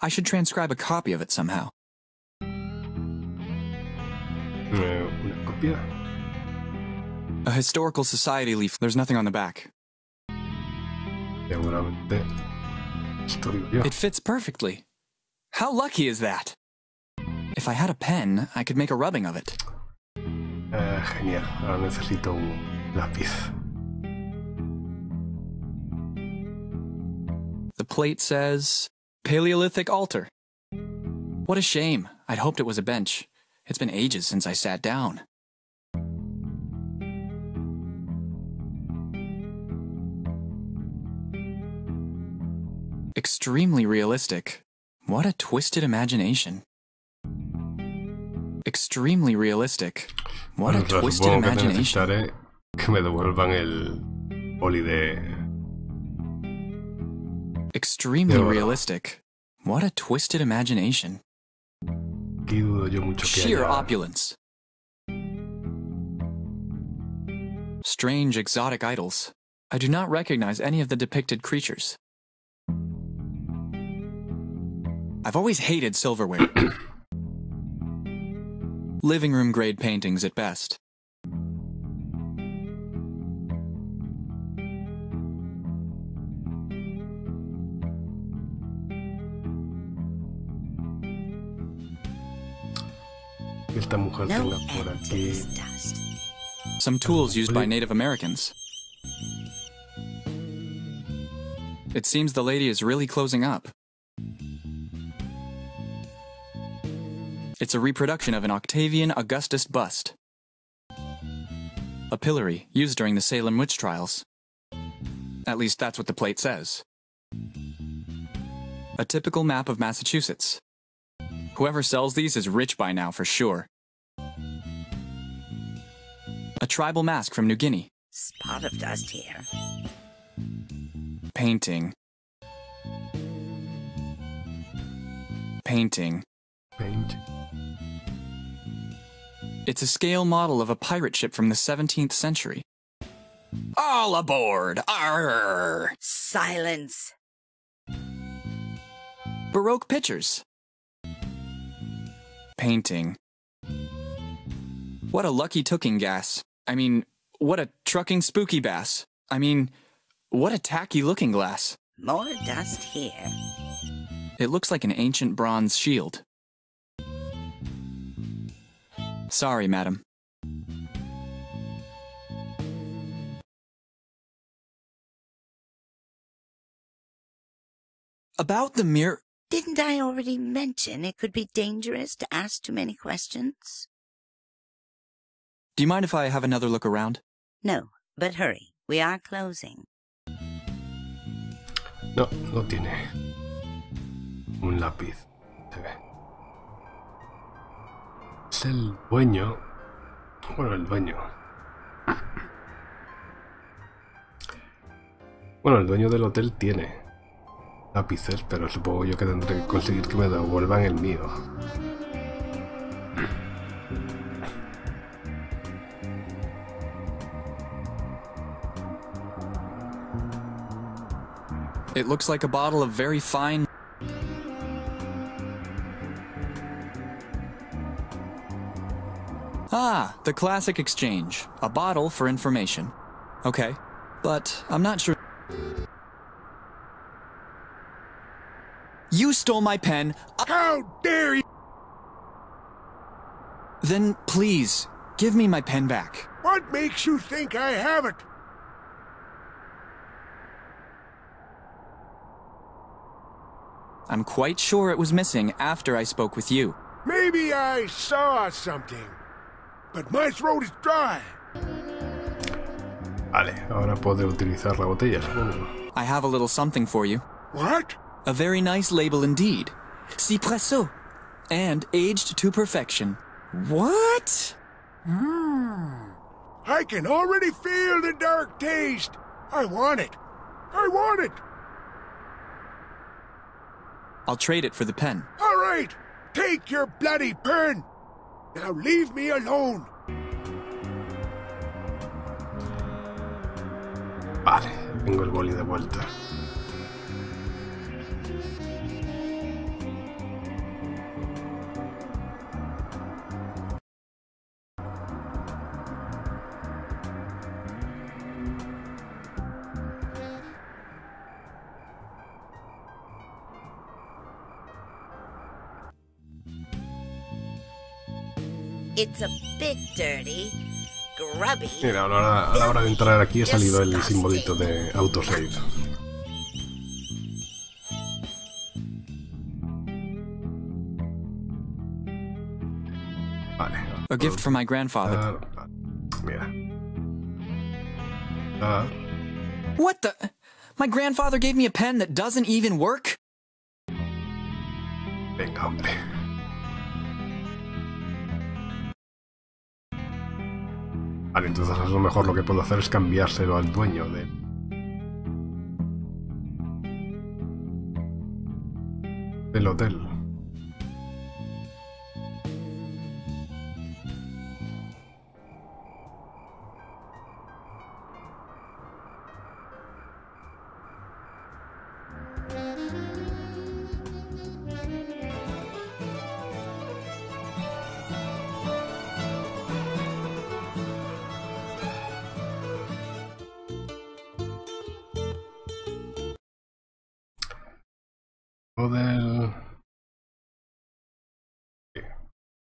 I should transcribe a copy of it somehow. Una copia. A historical society leaf. There's nothing on the back. Seguramente. Historia. It fits perfectly. How lucky is that? If I had a pen, I could make a rubbing of it. Genial. Ahora necesito un lápiz. The plate says, Paleolithic altar. What a shame. I'd hoped it was a bench. It's been ages since I sat down. Extremely realistic. What a twisted imagination. Extremely realistic. What a twisted imagination. Que me devuelvan el poli de... Extremely realistic. What a twisted imagination. Aquí dudo yo mucho que Sheer haya... opulence. Strange exotic idols. I do not recognize any of the depicted creatures. I've always hated silverware. Living room grade paintings at best. Esta mujer tenga por aquí. Some tools used by Native Americans. It seems the lady is really closing up. It's a reproduction of an Octavian Augustus bust. A pillory used during the Salem witch trials. At least that's what the plate says. A typical map of Massachusetts. Whoever sells these is rich by now for sure. A tribal mask from New Guinea. Spot of dust here. Painting. Painting. Paint. It's a scale model of a pirate ship from the 17th century. All aboard! Arr! Silence! Baroque pictures. Painting. What a lucky tooking gas. I mean, what a trucking spooky bass. I mean, what a tacky looking glass. More dust here. It looks like an ancient bronze shield. Sorry, madam. About the mirror... Didn't I already mention it could be dangerous to ask too many questions? Do you mind if I have another look around? No, but hurry. We are closing. No, no tiene un lápiz. Se ve. Es el dueño. Bueno, el dueño. Bueno, el dueño del hotel tiene lápices, pero supongo yo que tendré que conseguir que me devuelvan el mío. It looks like a bottle of very fine... Ah, the classic exchange. A bottle for information. Okay, but I'm not sure... You stole my pen. How dare you! Then, please, give me my pen back. What makes you think I have it? I'm quite sure it was missing after I spoke with you. Maybe I saw something, but my throat is dry. Vale, ahora puedo utilizar la botella, supongo. I have a little something for you. What? A very nice label indeed. Cipresso. And aged to perfection. What? I can already feel the dark taste. I want it. I want it. I'll trade it for the pen. All right. Take your bloody pen. Now leave me alone. Vale, tengo el boli de vuelta. It's a bit dirty, grubby. Mira, ahora, a la hora de entrar aquí ha salido el simbolito de autosave. Vale. A gift from my grandfather. Mira. What the? My grandfather gave me a pen that doesn't even work? Venga, hombre. Vale, entonces a lo mejor lo que puedo hacer es cambiárselo al dueño del hotel. del...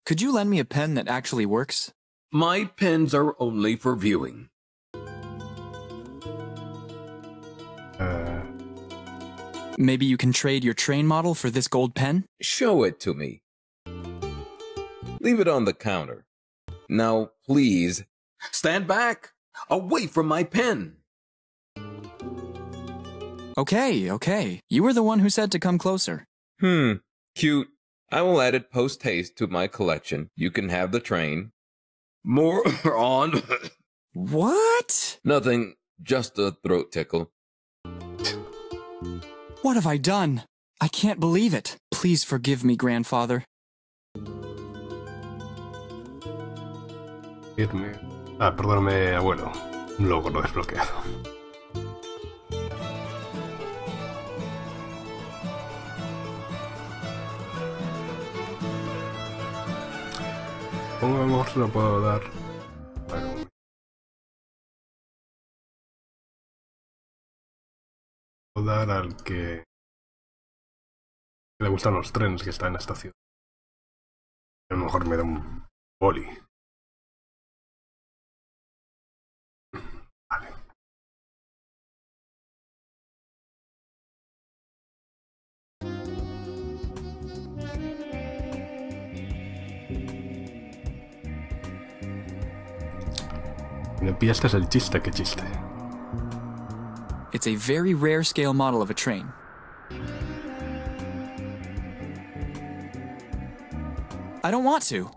Could you lend me a pen that actually works? My pens are only for viewing. Maybe you can trade your train model for this gold pen? Show it to me. Leave it on the counter. Now, please, stand back! Away from my pen! Okay. You were the one who said to come closer. Cute. I will add it post-haste to my collection. You can have the train. More on... What? Nothing, just a throat tickle. What have I done? I can't believe it. Please forgive me, grandfather. Perdóname, abuelo. Luego lo he desbloqueado. A lo mejor se lo puedo dar. Puedo dar al que le gustan los trenes, que está en la estación. A lo mejor me da un boli. Vale. Me pillaste el chiste, ¿qué chiste? It's a very rare scale model of a train. I don't want to.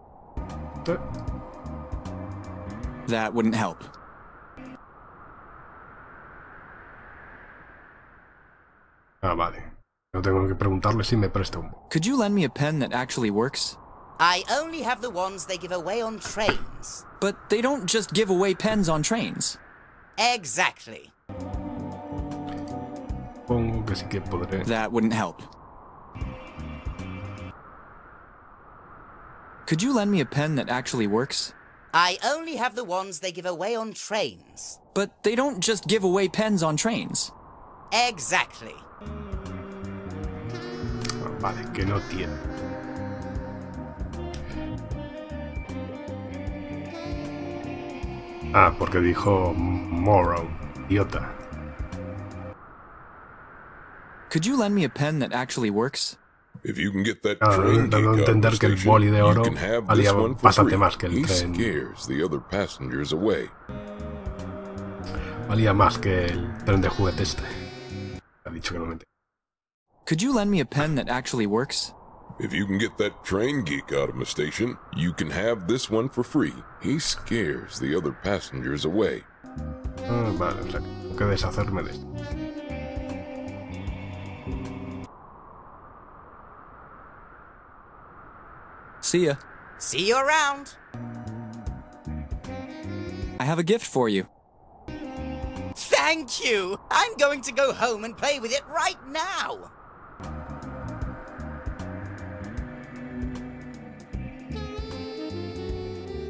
That wouldn't help. Vale. No tengo que preguntarle si me presta un... Could you lend me a pen that actually works? I only have the ones they give away on trains. But they don't just give away pens on trains. Exactly. Supongo que sí que podré. That wouldn't help. Could you lend me a pen that actually works? I only have the ones they give away on trains. But they don't just give away pens on trains. Exactly. Vale, que no tiene. Porque dijo moron, idiota. Could you lend me a pen that actually works? If you can get that train geek out of the entender que el boli de oro valía bastante más que el tren. Scares the other passengers away. Valía más que el tren de juguete este. Ha dicho que no me entiende. Could you lend me a pen that actually works? If you can get that train geek out of my station, you can have this one for free. He scares the other passengers away. Vale, o sea, tengo que deshacerme de esto. See ya. See you around. I have a gift for you. Thank you. I'm going to go home and play with it right now.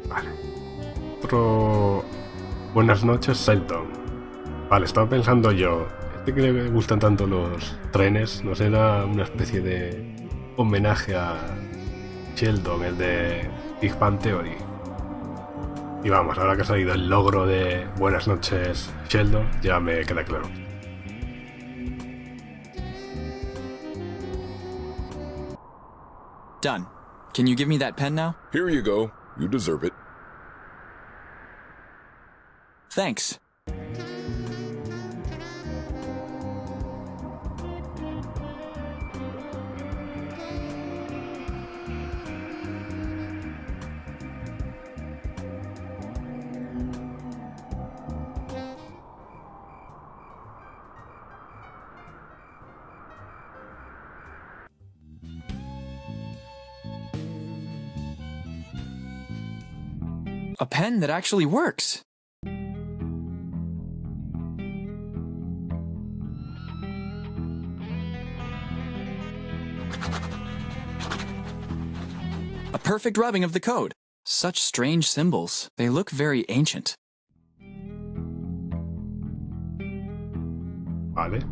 Vale. Buenas noches, Santos. Vale, estaba pensando yo. Este que le gustan tanto los trenes, ¿no será una especie de homenaje a Sheldon, el de Big Bang Theory? Y vamos, ahora que ha salido el logro de Buenas noches, Sheldon, ya me queda claro. Done. Can you give me that pen now? Here you go. You deserve it. Thanks. A pen that actually works. A perfect rubbing of the code. Such strange symbols. They look very ancient. Vale.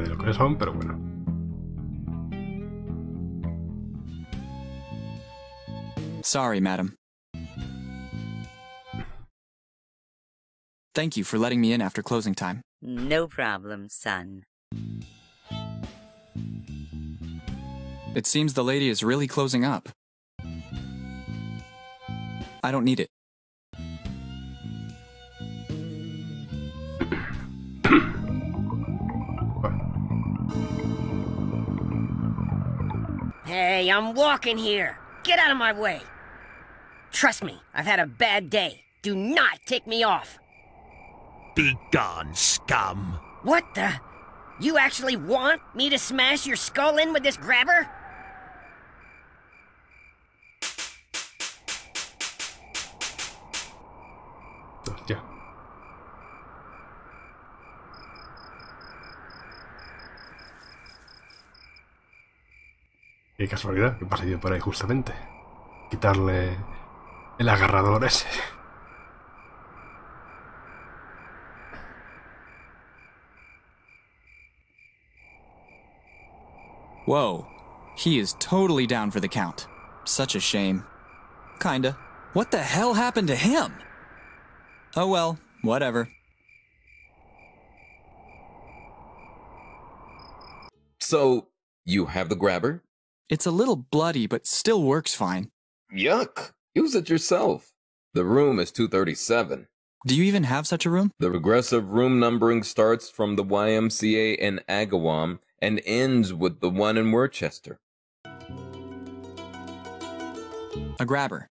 de lo que son, pero bueno. Sorry, madam. Thank you for letting me in after closing time. No problem, son. It seems the lady is really closing up. I don't need it. Hey, I'm walking here. Get out of my way. Trust me, I've had a bad day. Do not tick me off. Be gone, scum. What the? You actually want me to smash your skull in with this grabber? Hostia. Qué casualidad que pase yo por ahí justamente. Quitarle el agarrador ese. Whoa. He is totally down for the count. Such a shame. Kinda. What the hell happened to him? Oh well, whatever. So, you have the grabber? It's a little bloody, but still works fine. Yuck! Use it yourself. The room is 237. Do you even have such a room? The regressive room numbering starts from the YMCA in Agawam and ends with the one in Worcester. A grabber.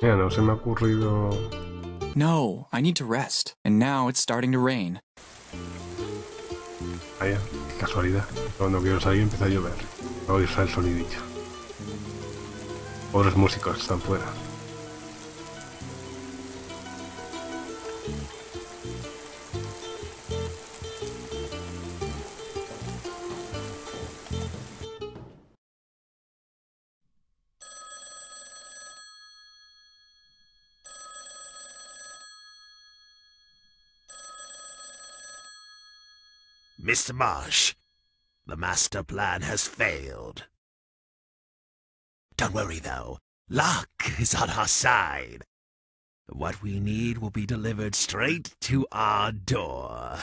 Ya, no se me ha ocurrido... No, I need to rest. And now it's starting to rain. Vaya, qué casualidad. Cuando quiero salir empieza a llover. A oírse el sonidillo. Pobres músicos están fuera. Mr. Marsh, the master plan has failed. Don't worry, though. Luck is on our side. What we need will be delivered straight to our door.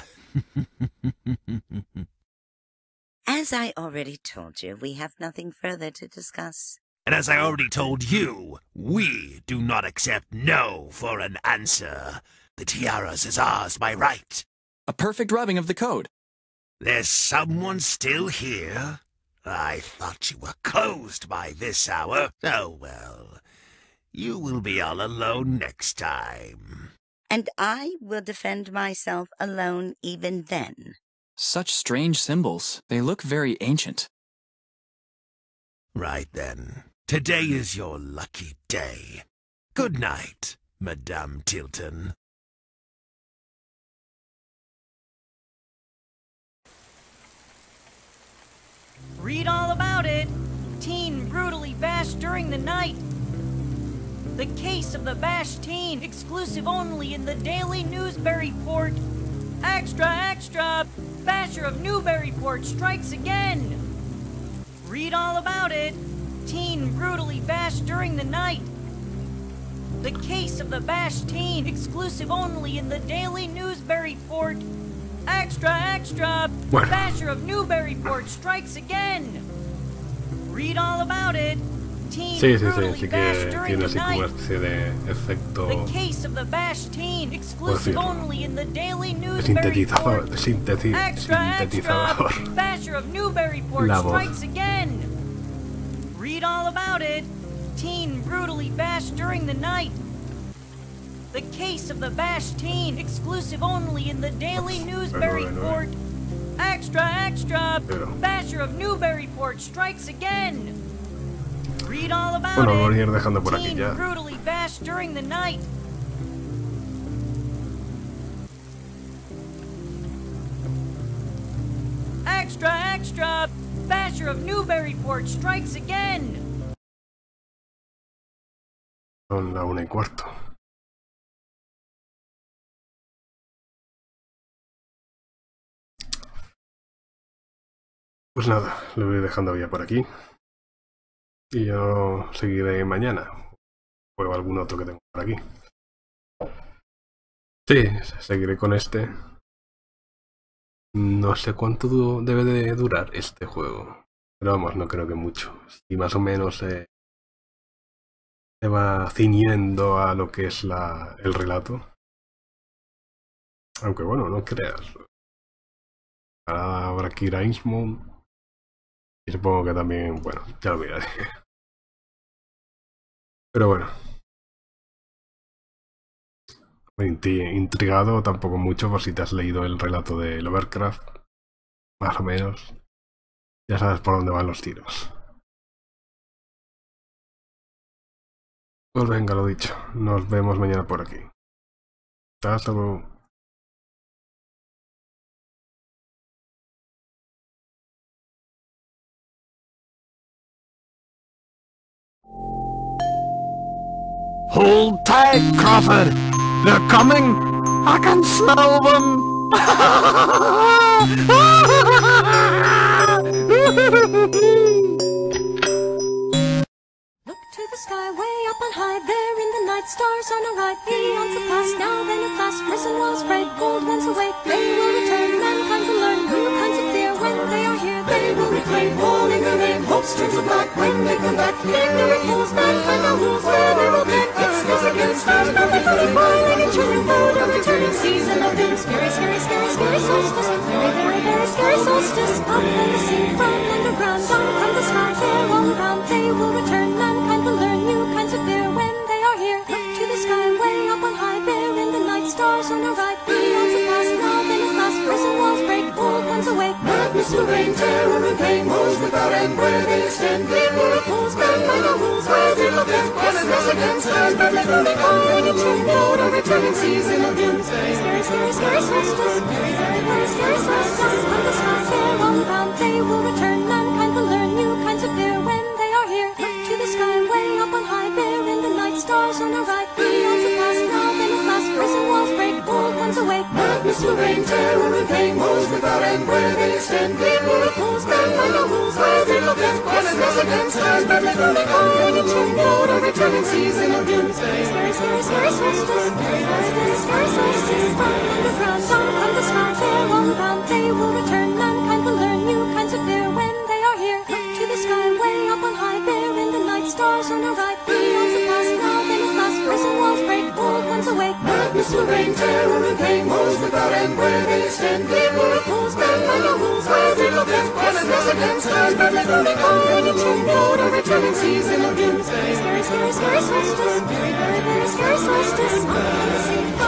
As I already told you, we have nothing further to discuss. And as I already told you, we do not accept no for an answer. The tiaras is ours by right. A perfect rubbing of the code. There's someone still here? I thought you were closed by this hour. Oh well, you will be all alone next time. And I will defend myself alone even then. Such strange symbols. They look very ancient. Right then. Today is your lucky day. Good night, Madame Tilton. Read all about it. Teen brutally bashed during the night. The case of the bashed teen, exclusive only in the Daily Newsburyport. Extra, extra! Basher of Newburyport strikes again. Read all about it. Teen brutally bashed during the night. The case of the bashed teen, exclusive only in the Daily Newsburyport. Extra, extra! Bueno. Basher of Newburyport strikes again. Read all about it. Teen Sí, brutally sí bashed que during tiene the así como una night. especie de efecto The case of the bashed teen, exclusive decirlo. only in the Daily de sintetizador, Newsburyport. de sintetizador. Basher of Newburyport La voz. strikes again. Read all about it. Teen brutally bashed during the night. The case of the bashed teen, exclusive only in the Daily Newsburyport. Extra, extra! Basher of Newburyport strikes again. Read all about Bueno, lo it. voy a ir dejando por aquí Teen ya. brutally bashed during the night. Extra, extra! Basher of Newburyport strikes again. Son la 1:15. Pues nada, lo voy dejando ya por aquí. Y yo seguiré mañana. O algún otro que tengo por aquí. Sí, seguiré con este. No sé cuánto debe de durar este juego. Pero vamos, no creo que mucho. Y más o menos se va ciñendo a lo que es el relato. Aunque bueno, no creas. Ahora habrá que ir a Innsmouth. Y supongo que también, bueno, ya lo miraré. Pero bueno. Intrigado tampoco mucho por si te has leído el relato de Lovecraft. Más o menos. Ya sabes por dónde van los tiros. Pues venga, lo dicho. Nos vemos mañana por aquí. Hasta luego. Hold tight, Crawford. They're coming. I can smell them. Look to the sky, way up on high, there in the night, stars on a ride. Eons have passed, now then at last, prison walls break, gold ones awake. They will return, mankind will learn new kinds of fear. When they are here, they will reclaim all in their name. Hopes turn to black when they come back. Ignorant fools, mankind are rules where they will get. It's this against stars, but they floating by like a churning boat, a returning season of doom. Scary, scary, scary, scary solstice. Very, very, very scary solstice. Up in the sea, from underground, down from the sky, they're all around. They will return, mankind will learn new kinds of fear when they are here. Look to the sky, way up on high, there in the night, stars on a ride. Eons have passed, now then at last, prison walls break, old ones awake. Madness will reign, terror and pain, woes without end, where they extend. Ignorant fools, mankind are rules, where they look at. This against stars, but they will become like a churning boat, a returning season of doom. Scary, scary, scary, scary solstice. Very, very, very scary solstice. From the skies, they're all around, they will return, mankind will learn new kinds of fear when they are here. Look to the sky, way up on high, there in the night, stars on a ride. Eons have passed, now then at last, prison walls break, old ones awake. Madness will reign, terror and pain, woes without end, where they extend. Ignorant fools, mankind are rules, where they look at. This against stars, but they will become like a churning boat, a returning season of doom. Scary, scary, scary, scary solstice. Very, very, very scary solstice. From underground, down from the sky, they're all around. They will return, mankind will learn new kinds of fear when they are here. Look to the sky, way up on high, there in the night, stars on a ride. Eons have passed, now then at last, prison walls break, old ones awake. Madness will reign, terror and pain, woes without end, where they extend. Ignorant fools, mankind are rules, where they look at. This against stars, but they will become like a churning boat, a returning season of doom. Scary, scary, scary, scary solstice. Very, very, very scary solstice. Up in the sea.